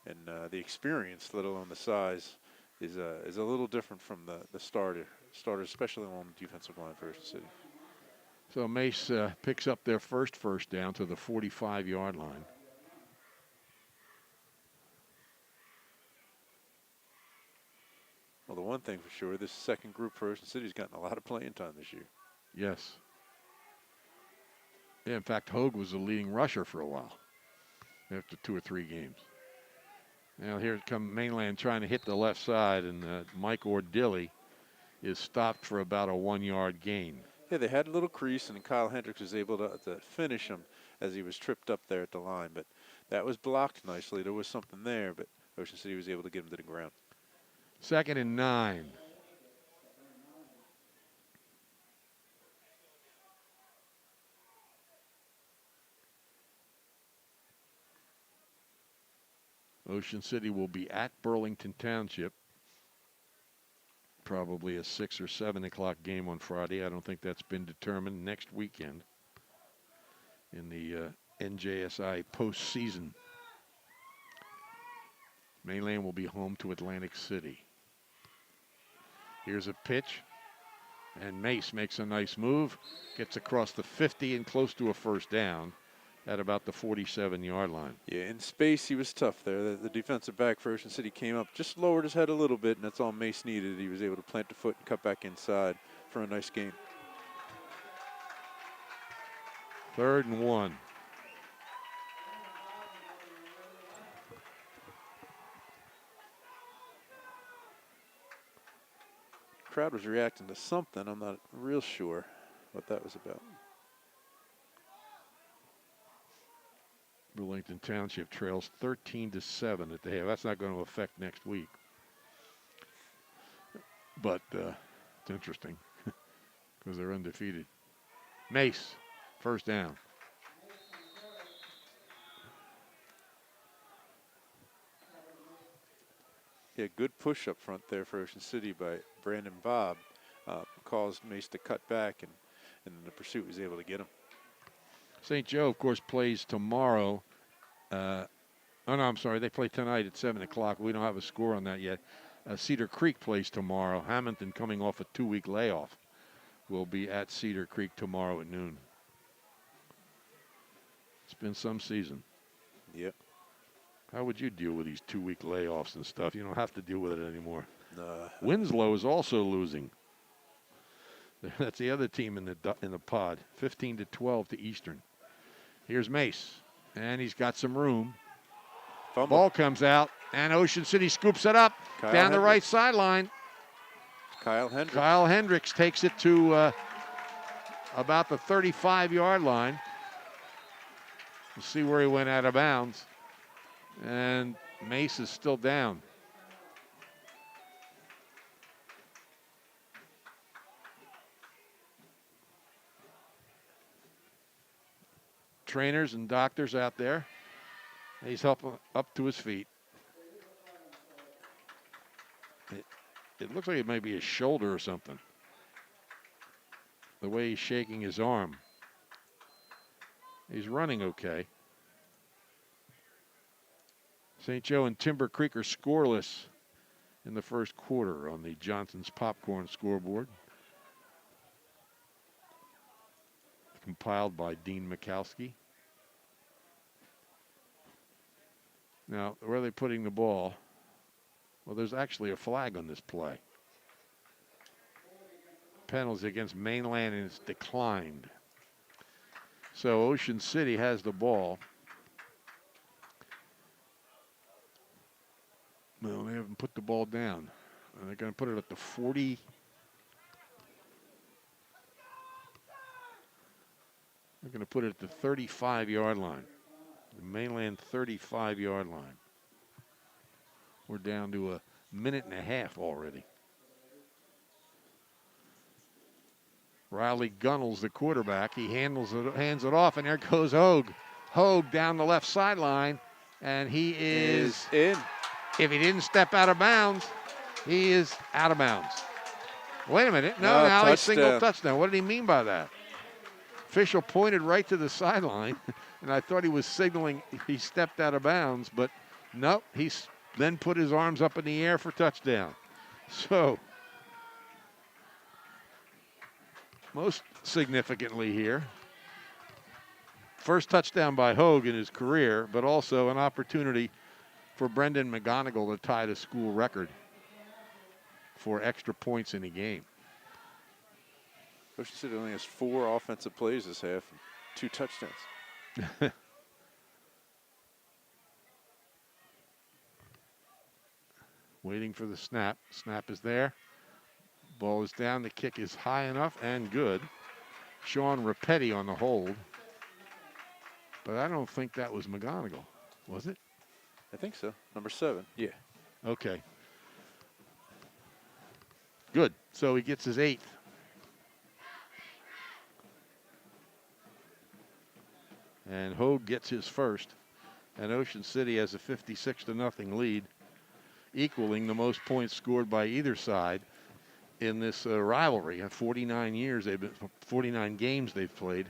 and the experience, let alone the size, is a little different from the starters, especially along the defensive line for Ocean City. So Mace picks up their first down to the 45-yard line. Well, the one thing for sure, this second group for Ocean City has gotten a lot of playing time this year. Yes. Yeah, in fact, Hogue was the leading rusher for a while after 2 or 3 games. Now here come Mainland trying to hit the left side, and Mike Ordilly is stopped for about a 1-yard gain. Yeah, they had a little crease, and Kyle Hendricks was able to finish him as he was tripped up there at the line. But that was blocked nicely. There was something there, but Ocean City was able to get him to the ground. 2nd and 9. Ocean City will be at Burlington Township. Probably a 6 or 7 o'clock game on Friday. I don't think that's been determined. Next weekend in the NJSI postseason. Mainland will be home to Atlantic City. Here's a pitch, and Mace makes a nice move, gets across the 50 and close to a first down at about the 47-yard line. Yeah, in space, he was tough there. The defensive back for Ocean City came up, just lowered his head a little bit, and that's all Mace needed. He was able to plant the foot and cut back inside for a nice gain. 3rd and 1. Crowd was reacting to something. I'm not real sure what that was about. Burlington Township trails 13-7 at the half. That's not going to affect next week. But it's interesting because they're undefeated. Mace, first down. Yeah, good push up front there for Ocean City by Brandon Bobb. Caused Mace to cut back, and the pursuit was able to get him. St. Joe, of course, plays tomorrow. Oh, no, I'm sorry. They play tonight at 7 o'clock. We don't have a score on that yet. Cedar Creek plays tomorrow. Hamilton, coming off a 2-week layoff, will be at Cedar Creek tomorrow at noon. It's been some season. Yep. How would you deal with these 2-week layoffs and stuff? You don't have to deal with it anymore. Nah. Winslow is also losing. That's the other team in the pod. 15-12 to Eastern. Here's Mace, and he's got some room. Fumble. Ball comes out, and Ocean City scoops it up down the right sideline. Kyle Hendricks. Kyle Hendricks takes it to about the 35-yard line. We'll see where he went out of bounds. And Mace is still down. Trainers and doctors out there. He's up to his feet. It looks like it might be his shoulder or something. The way he's shaking his arm. He's running okay. St. Joe and Timber Creek are scoreless in the first quarter on the Johnson's Popcorn scoreboard. Compiled by Dean Mikowski. Now, where are they putting the ball? Well, there's actually a flag on this play. Penalty against Mainland, and it's declined. So Ocean City has the ball. Well, they haven't put the ball down. They're going to put it at the 40. They're going to put it at the 35-yard line. The Mainland 35-yard line. We're down to a minute and a half already. Riley Gunnels, the quarterback. He hands it off, and there goes Hogue. Hogue down the left sideline, and he is in. If he didn't step out of bounds, he is out of bounds. Wait a minute. No, now he's single touchdown. What did he mean by that? Official pointed right to the sideline, and I thought he was signaling he stepped out of bounds, but nope, he's then put his arms up in the air for touchdown. So, most significantly here, first touchdown by Hogue in his career, but also an opportunity for Brendan McGonigal to tie the school record for extra points in a game. Ocean City only has 4 offensive plays this half and 2 touchdowns. Waiting for the snap. Snap is there. Ball is down. The kick is high enough and good. Sean Rapetti on the hold. But I don't think that was McGonigal, was it? I think so. Number 7. Yeah. Okay. Good. So he gets his 8th. And Hogue gets his first. And Ocean City has a 56-0 lead, equaling the most points scored by either side in this rivalry. In 49 years, 49 games they've played.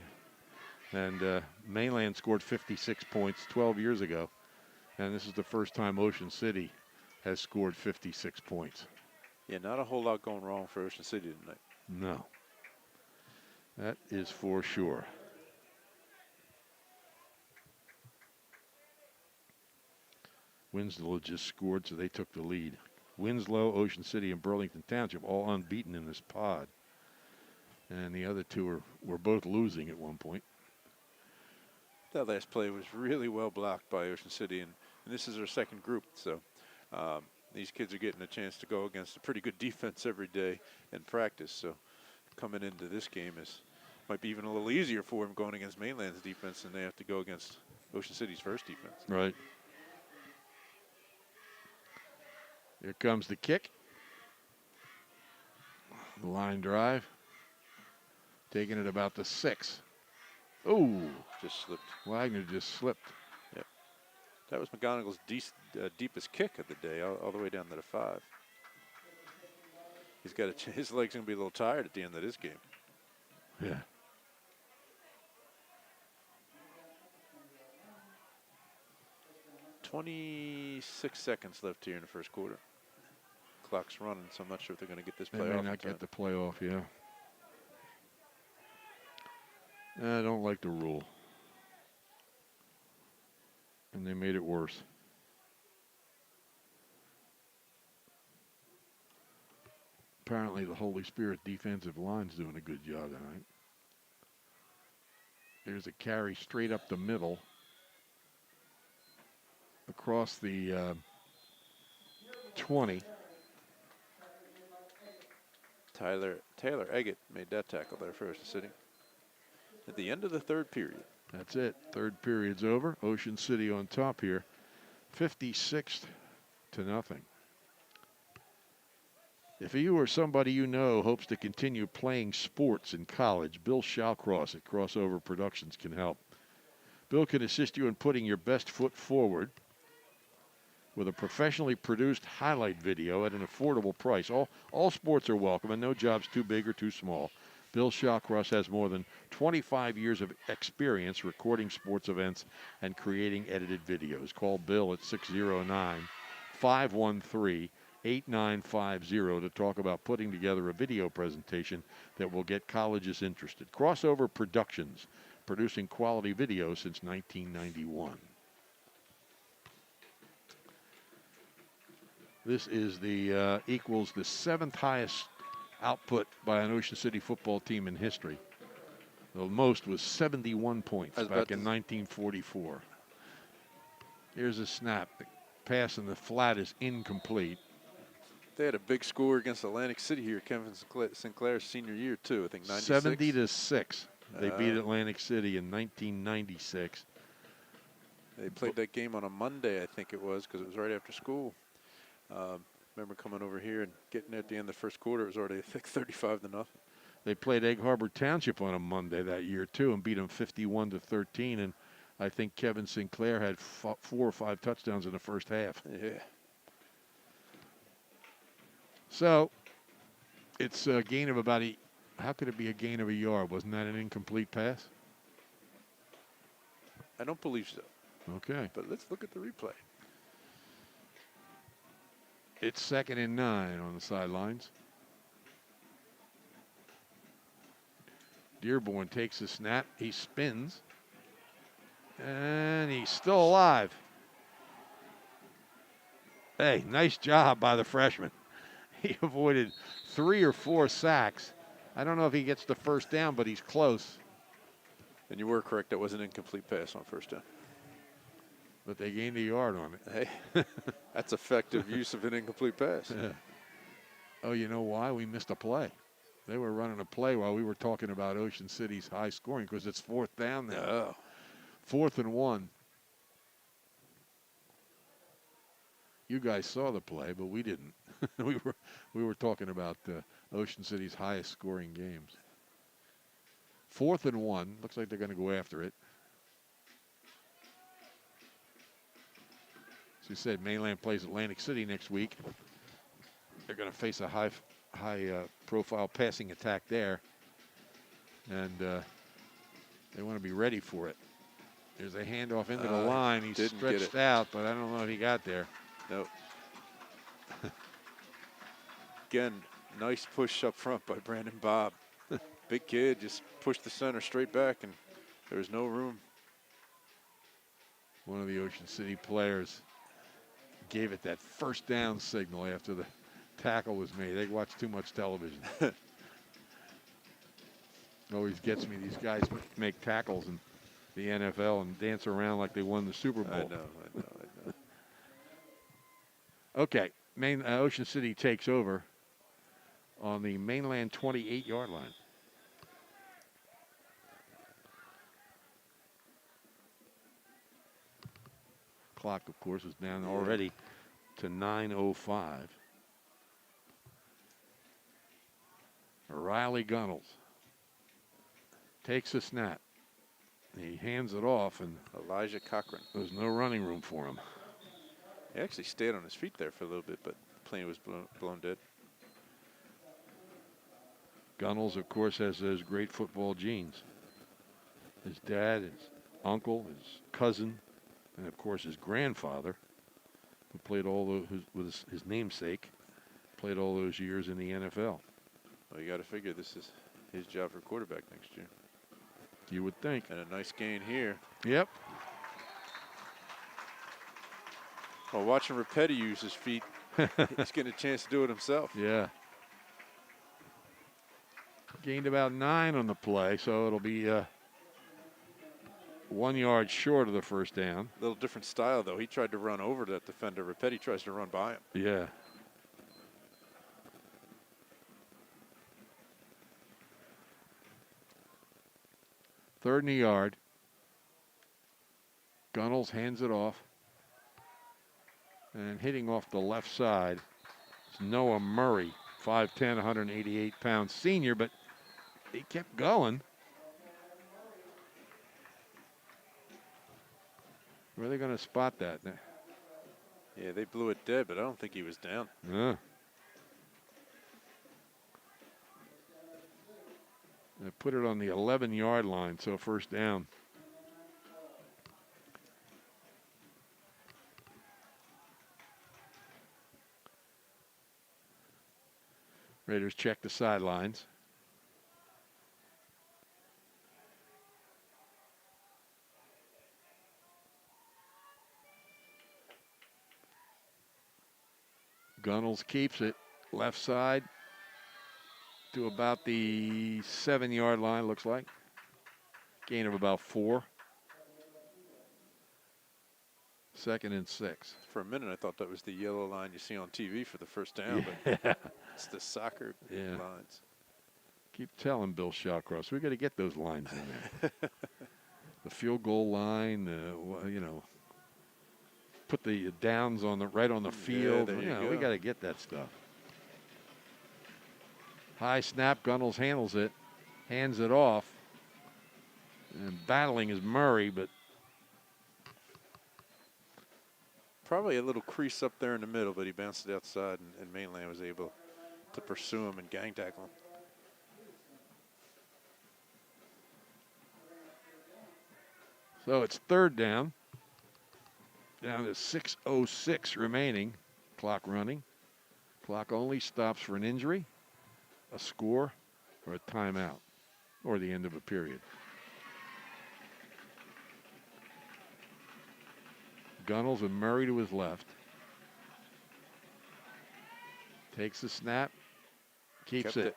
And Mainland scored 56 points 12 years ago. And this is the first time Ocean City has scored 56 points. Yeah, not a whole lot going wrong for Ocean City tonight. No. That is for sure. Winslow just scored, so they took the lead. Winslow, Ocean City, and Burlington Township all unbeaten in this pod. And the other two were both losing at one point. That last play was really well blocked by Ocean City, and this is our second group. So these kids are getting a chance to go against a pretty good defense every day in practice. So coming into this game might be even a little easier for them going against Mainland's defense than they have to go against Ocean City's first defense. Right. Here comes the kick. The line drive. Taking it about the 6. Oh, just slipped. Wagner just slipped. Yep. That was McGonigal's deepest kick of the day, all the way down to the 5. He's got his legs going to be a little tired at the end of this game. Yeah. "26 seconds left here in the first quarter. Clock's running, so I'm not sure if they're going to get this play off. They may not get the play off, yeah. I don't like the rule. And they made it worse. Apparently the Holy Spirit defensive line's doing a good job tonight. There's a carry straight up the middle across the 20. Taylor Eggett made that tackle there for Ocean City. At the end of the third period. That's it. Third period's over. Ocean City on top here, 56-0. If you or somebody you know hopes to continue playing sports in college, Bill Shallcross at Crossover Productions can help. Bill can assist you in putting your best foot forward with a professionally produced highlight video at an affordable price. All sports are welcome, and no job's too big or too small. Bill Shallcross has more than 25 years of experience recording sports events and creating edited videos. Call Bill at 609-513-8950 to talk about putting together a video presentation that will get colleges interested. Crossover Productions, producing quality video since 1991. This is the equals the 7th highest output by an Ocean City football team in history. The most was 71 points back in 1944. Here's a snap. The pass in the flat is incomplete. They had a big score against Atlantic City here, Kevin Sinclair's senior year, too. I think 96. 70-6. They beat Atlantic City in 1996. They played that game on a Monday, I think it was, because it was right after school. Remember coming over here and getting there at the end of the first quarter. It was already, I think, 35-0. They played Egg Harbor Township on a Monday that year, too, and beat them 51-13. And I think Kevin Sinclair had 4 or 5 touchdowns in the first half. Yeah. So it's a gain of about how could it be a gain of a yard? Wasn't that an incomplete pass? I don't believe so. Okay. But let's look at the replay. It's 2nd and 9 on the sidelines. Dearborn takes the snap. He spins. And he's still alive. Hey, nice job by the freshman. He avoided 3 or 4 sacks. I don't know if he gets the first down, but he's close. And you were correct. That was an incomplete pass on first down. But they gained a yard on it. Hey, that's effective use of an incomplete pass. Yeah. Oh, you know why? We missed a play. They were running a play while we were talking about Ocean City's high scoring because it's 4th down now. Oh. 4th and 1. You guys saw the play, but we didn't. we were talking about Ocean City's highest scoring games. 4th and 1. Looks like they're going to go after it. As we said, Mainland plays Atlantic City next week. They're going to face a high profile passing attack there. And they want to be ready for it. There's a handoff into the line. He's stretched out, but I don't know if he got there. Nope. Again, nice push up front by Brandon Bob. Big kid, just pushed the center straight back, and there was no room. One of the Ocean City players gave it that first down signal after the tackle was made. They watch too much television. Always gets me. These guys make tackles in the NFL and dance around like they won the Super Bowl. I know. Okay, Ocean City takes over on the Mainland 28-yard line. Clock, of course, is down already to 9:05. Riley Gunnels takes a snap. He hands it off, and Elijah Cochran. There's no running room for him. He actually stayed on his feet there for a little bit, but the plane was blown dead. Gunnels, of course, has those great football genes. His dad, his uncle, his cousin, and, of course, his grandfather, who played with his namesake, played all those years in the NFL. Well, you got to figure this is his job for quarterback next year. You would think. And a nice gain here. Yep. Well, watching Rapetti use his feet, he's getting a chance to do it himself. Yeah. Gained about 9 on the play, so it'll be 1 yard short of the first down. A little different style, though. He tried to run over that defender. Rapetti tries to run by him. Yeah. Third and a yard. Gunnels hands it off. And hitting off the left side is Noah Murray, 5'10", 188-pound senior, but he kept going. Where are they going to spot that? Yeah, they blew it dead, but I don't think he was down. Yeah. They put it on the 11-yard line, so first down. Raiders check the sidelines. Gunnels keeps it left side to about the 7-yard line, looks like. Gain of about 4. 2nd and 6. For a minute, I thought that was the yellow line you see on TV for the first down, Yeah. but it's the soccer lines. Keep telling Bill Shawcross, we got to get those lines in there. The field goal line, you know, put the downs on the right on the field. there you go. We got to get that stuff. High snap, Gunnels handles it, hands it off, and battling is Murray, but Probably a little crease up there in the middle, but he bounced it outside, and Mainland was able to pursue him and gang tackle him. so it's third down. Down to 6:06 remaining. Clock running. Clock only stops for an injury, a score, or a timeout, or the end of a period. Gunnels and Murray to his left. Takes the snap. Keeps Kept it. it.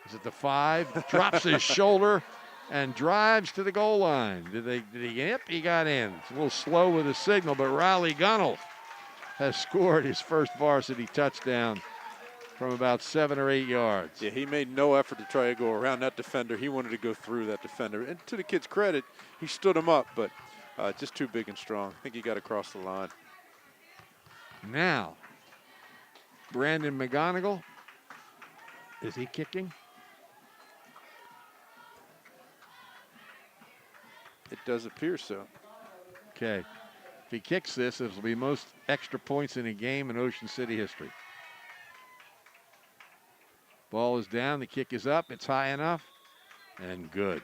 Is it the 5? Drops his shoulder and drives to the goal line. Did he get? Yep, he got in. It's a little slow with the signal, but Riley Gunnels has scored his first varsity touchdown from about 7 or 8 yards. Yeah, he made no effort to try to go around that defender. He wanted to go through that defender. And to the kid's credit, he stood him up, but just too big and strong. I think he got across the line. Now, Brandon McGonigal, is he kicking? It does appear so. Okay. If he kicks this, it will be most extra points in a game in Ocean City history. Ball is down, the kick is up, it's high enough, and good.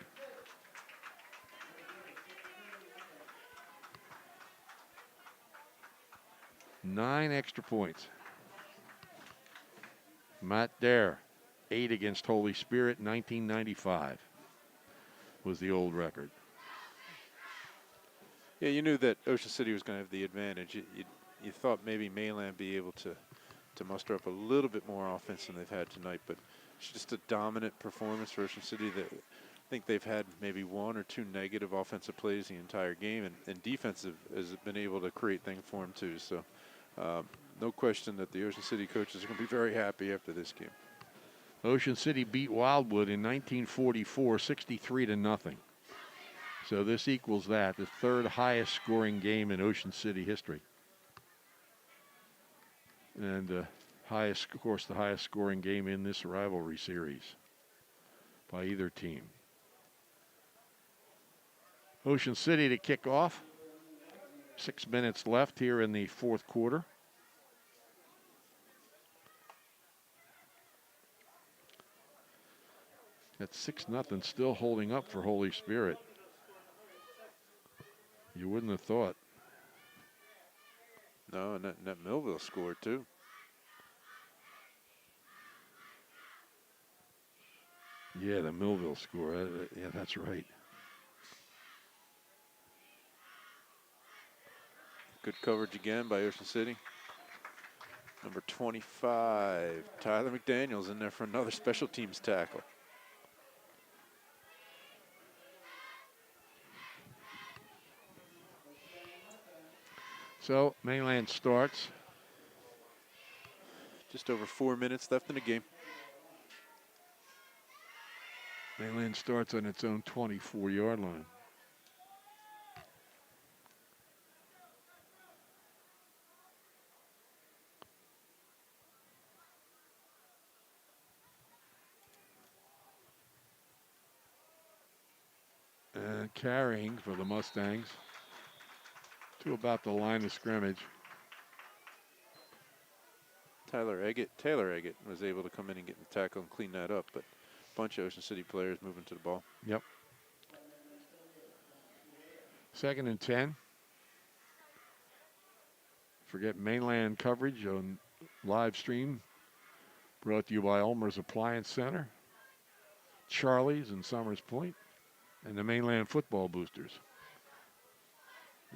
Nine extra points. Matt Dare, 8 against Holy Spirit, 1995 was the old record. Yeah, you knew that Ocean City was going to have the advantage. You thought maybe Mainland be able to muster up a little bit more offense than they've had tonight, but it's just a dominant performance for Ocean City. That I think they've had maybe 1 or 2 negative offensive plays the entire game, and defensive has been able to create things for them too. So no question that the Ocean City coaches are going to be very happy after this game. Ocean City beat Wildwood in 1944, 63-0. So this equals that, the third highest scoring game in Ocean City history. And highest, of course, the highest scoring game in this rivalry series by either team. Ocean City to kick off. 6 minutes left here in the fourth quarter. At 6-0, still holding up for Holy Spirit. You wouldn't have thought. No, and that Millville scored too. Yeah, the Millville score. Yeah, that's right. Good coverage again by Ocean City. Number 25, Tyler McDaniels in there for another special teams tackle. So Mainland starts. Just over 4 minutes left in the game. Mainland starts on its own 24-yard line. And carrying for the Mustangs to about the line of scrimmage. Taylor Eggett was able to come in and get the tackle and clean that up, but a bunch of Ocean City players moving to the ball. Yep. 2nd and 10. Forget Mainland coverage on live stream. Brought to you by Ulmer's Appliance Center, Charlie's in Summers Point, and the Mainland Football Boosters.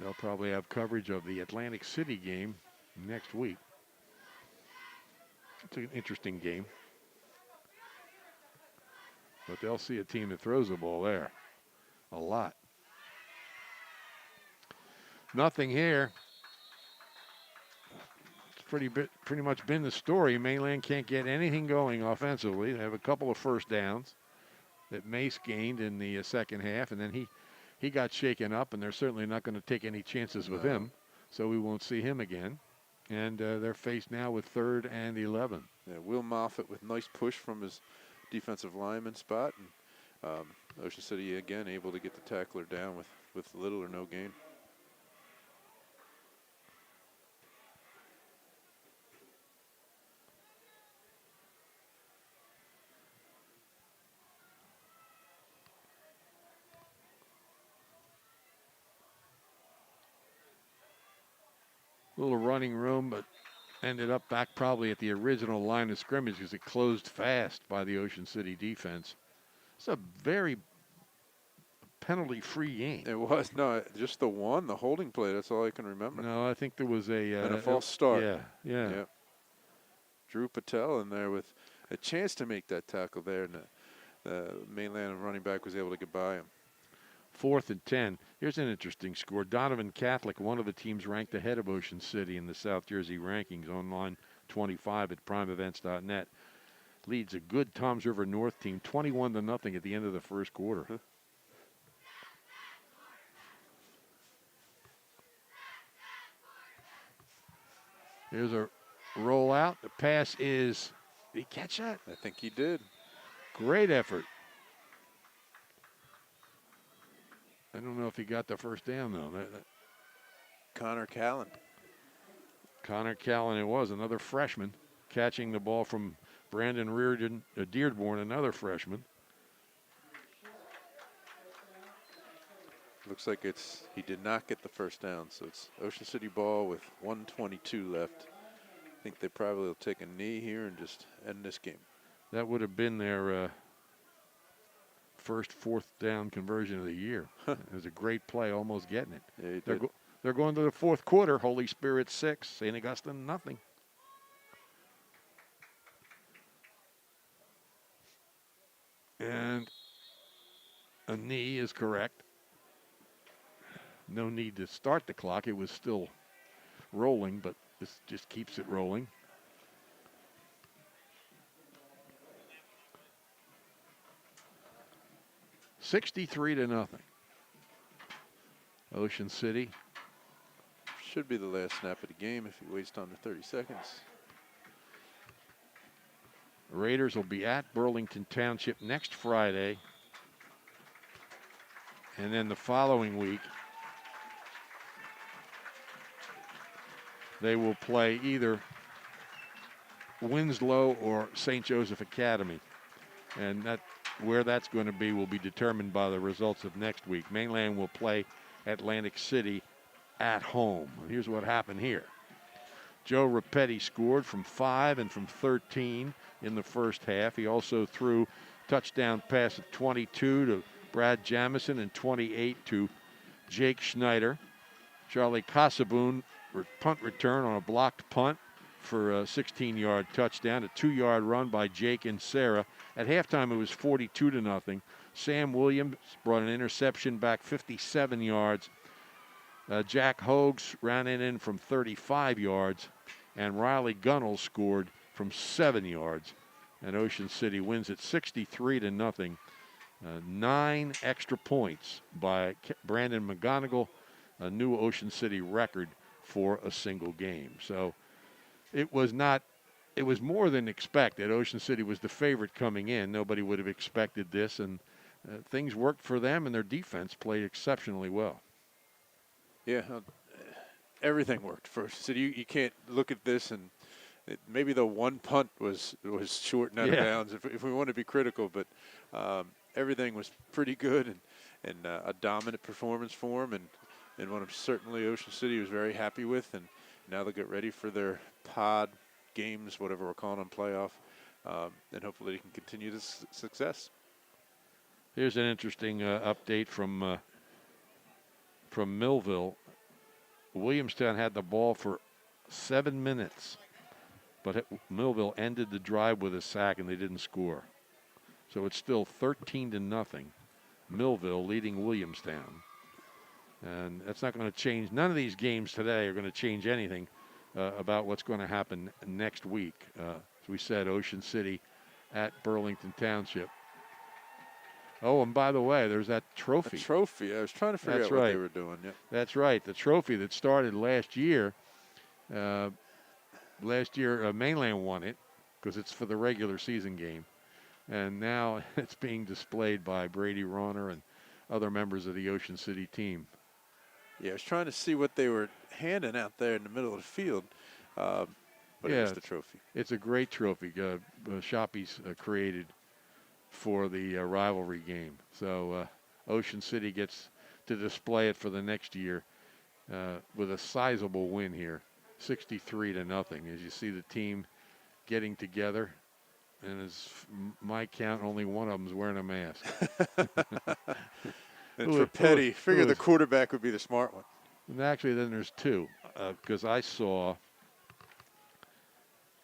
They'll probably have coverage of the Atlantic City game next week. It's an interesting game. But they'll see a team that throws the ball there a lot. Nothing here. It's pretty much been the story. Mainland can't get anything going offensively. They have a couple of first downs that Mace gained in the second half, and then he got shaken up, and they're certainly not going to take any chances with him, so we won't see him again. And they're faced now with 3rd and 11. Yeah, Will Moffett with nice push from his defensive lineman spot, and Ocean City again able to get the tackler down with little or no gain. Little running room, but ended up back probably at the original line of scrimmage because it closed fast by the Ocean City defense. It's a very penalty-free game. It was, no, just the holding play. That's all I can remember. No, I think there was And a false start. Yeah. Drew Patel in there with a chance to make that tackle there, and the Mainland running back was able to get by him. 4th and 10. Here's an interesting score. Donovan Catholic, one of the teams ranked ahead of Ocean City in the South Jersey rankings, online 25 at primeevents.net, leads a good Toms River North team 21-0 at the end of the first quarter. Here's a rollout. The pass is, did he catch that? I think he did. Great effort. I don't know if he got the first down, though. Connor Callan. Connor Callan, it was, another freshman, catching the ball from Brandon Reardon, Dearborn, another freshman. Looks like he did not get the first down, so it's Ocean City ball with 1:22 left. I think they probably will take a knee here and just end this game. That would have been their first 4th down conversion of the year. It was a great play, almost getting it. Yeah, They're going to the 4th quarter. Holy Spirit 6, St. Augustine nothing. And a knee is correct. No need to start the clock. It was still rolling, but this just keeps it rolling. $63-0. Ocean City. Should be the last snap of the game if he waits under 30 seconds. Raiders will be at Burlington Township next Friday. And then the following week, they will play either Winslow or St. Joseph Academy. And where that's going to be will be determined by the results of next week. Mainland will play Atlantic City at home. Here's what happened here. Joe Rapetti scored from 5 and from 13 in the first half. He also threw touchdown pass of 22 to Brad Jamison and 28 to Jake Schneider. Charlie Casaboon punt return on a blocked punt for a 16-yard touchdown, a 2-yard run by Jake and Sarah. At halftime, it was 42-0. Sam Williams brought an interception back 57 yards. Jack Hogues ran it in from 35 yards, and Riley Gunnell scored from 7 yards. And Ocean City wins it 63-0. 9 extra points by Brandon McGonigal, a new Ocean City record for a single game. So it was more than expected. Ocean City was the favorite coming in. Nobody would have expected this, and things worked for them, and their defense played exceptionally well. Yeah, everything worked for Ocean City. You can't look at this and maybe the one punt was short and out of bounds if we want to be critical, but everything was pretty good and a dominant performance for them, and one of certainly Ocean City was very happy with, and now they'll get ready for their pod games, whatever we're calling them, playoff, and hopefully they can continue this success. Here's an interesting update from Millville. Williamstown had the ball for 7 minutes, but Millville ended the drive with a sack, and they didn't score. So it's still 13-0. Millville leading Williamstown. And that's not going to change. None of these games today are going to change anything about what's going to happen next week. As we said, Ocean City at Burlington Township. Oh, and by the way, there's that trophy. A trophy. I was trying to figure out what they were doing. Yep. That's right. The trophy that started last year. Mainland won it because it's for the regular season game. And now it's being displayed by Brady Ronner and other members of the Ocean City team. Yeah, I was trying to see what they were handing out there in the middle of the field, but yeah, it's the trophy. It's a great trophy. Shoppy's created for the rivalry game. So Ocean City gets to display it for the next year with a sizable win here, 63-0. As you see the team getting together, and as my count, only one of them is wearing a mask. And for Petty, figure the quarterback would be the smart one. And actually, then there's two, because I saw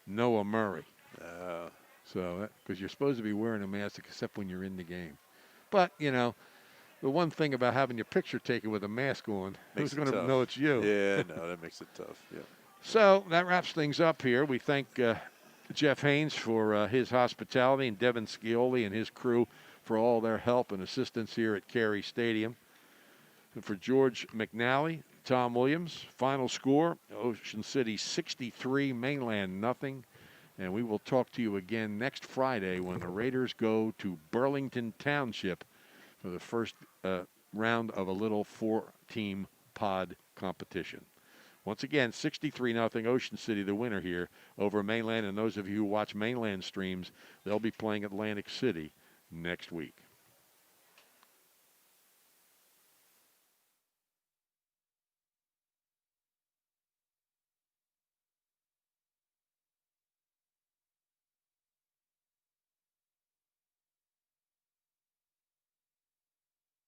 Noah Murray. So, because you're supposed to be wearing a mask except when you're in the game. But, you know, the one thing about having your picture taken with a mask on, who's going to know it's you? Yeah, no, that makes it tough. Yeah. So that wraps things up here. We thank Jeff Haynes for his hospitality and Devin Scioli and his crew for all their help and assistance here at Carey Stadium. And for George McNally, Tom Williams, final score, Ocean City 63, Mainland nothing. And we will talk to you again next Friday when the Raiders go to Burlington Township for the first round of a little 4-team pod competition. Once again, 63-0, Ocean City the winner here over Mainland. And those of you who watch Mainland streams, they'll be playing Atlantic City next week.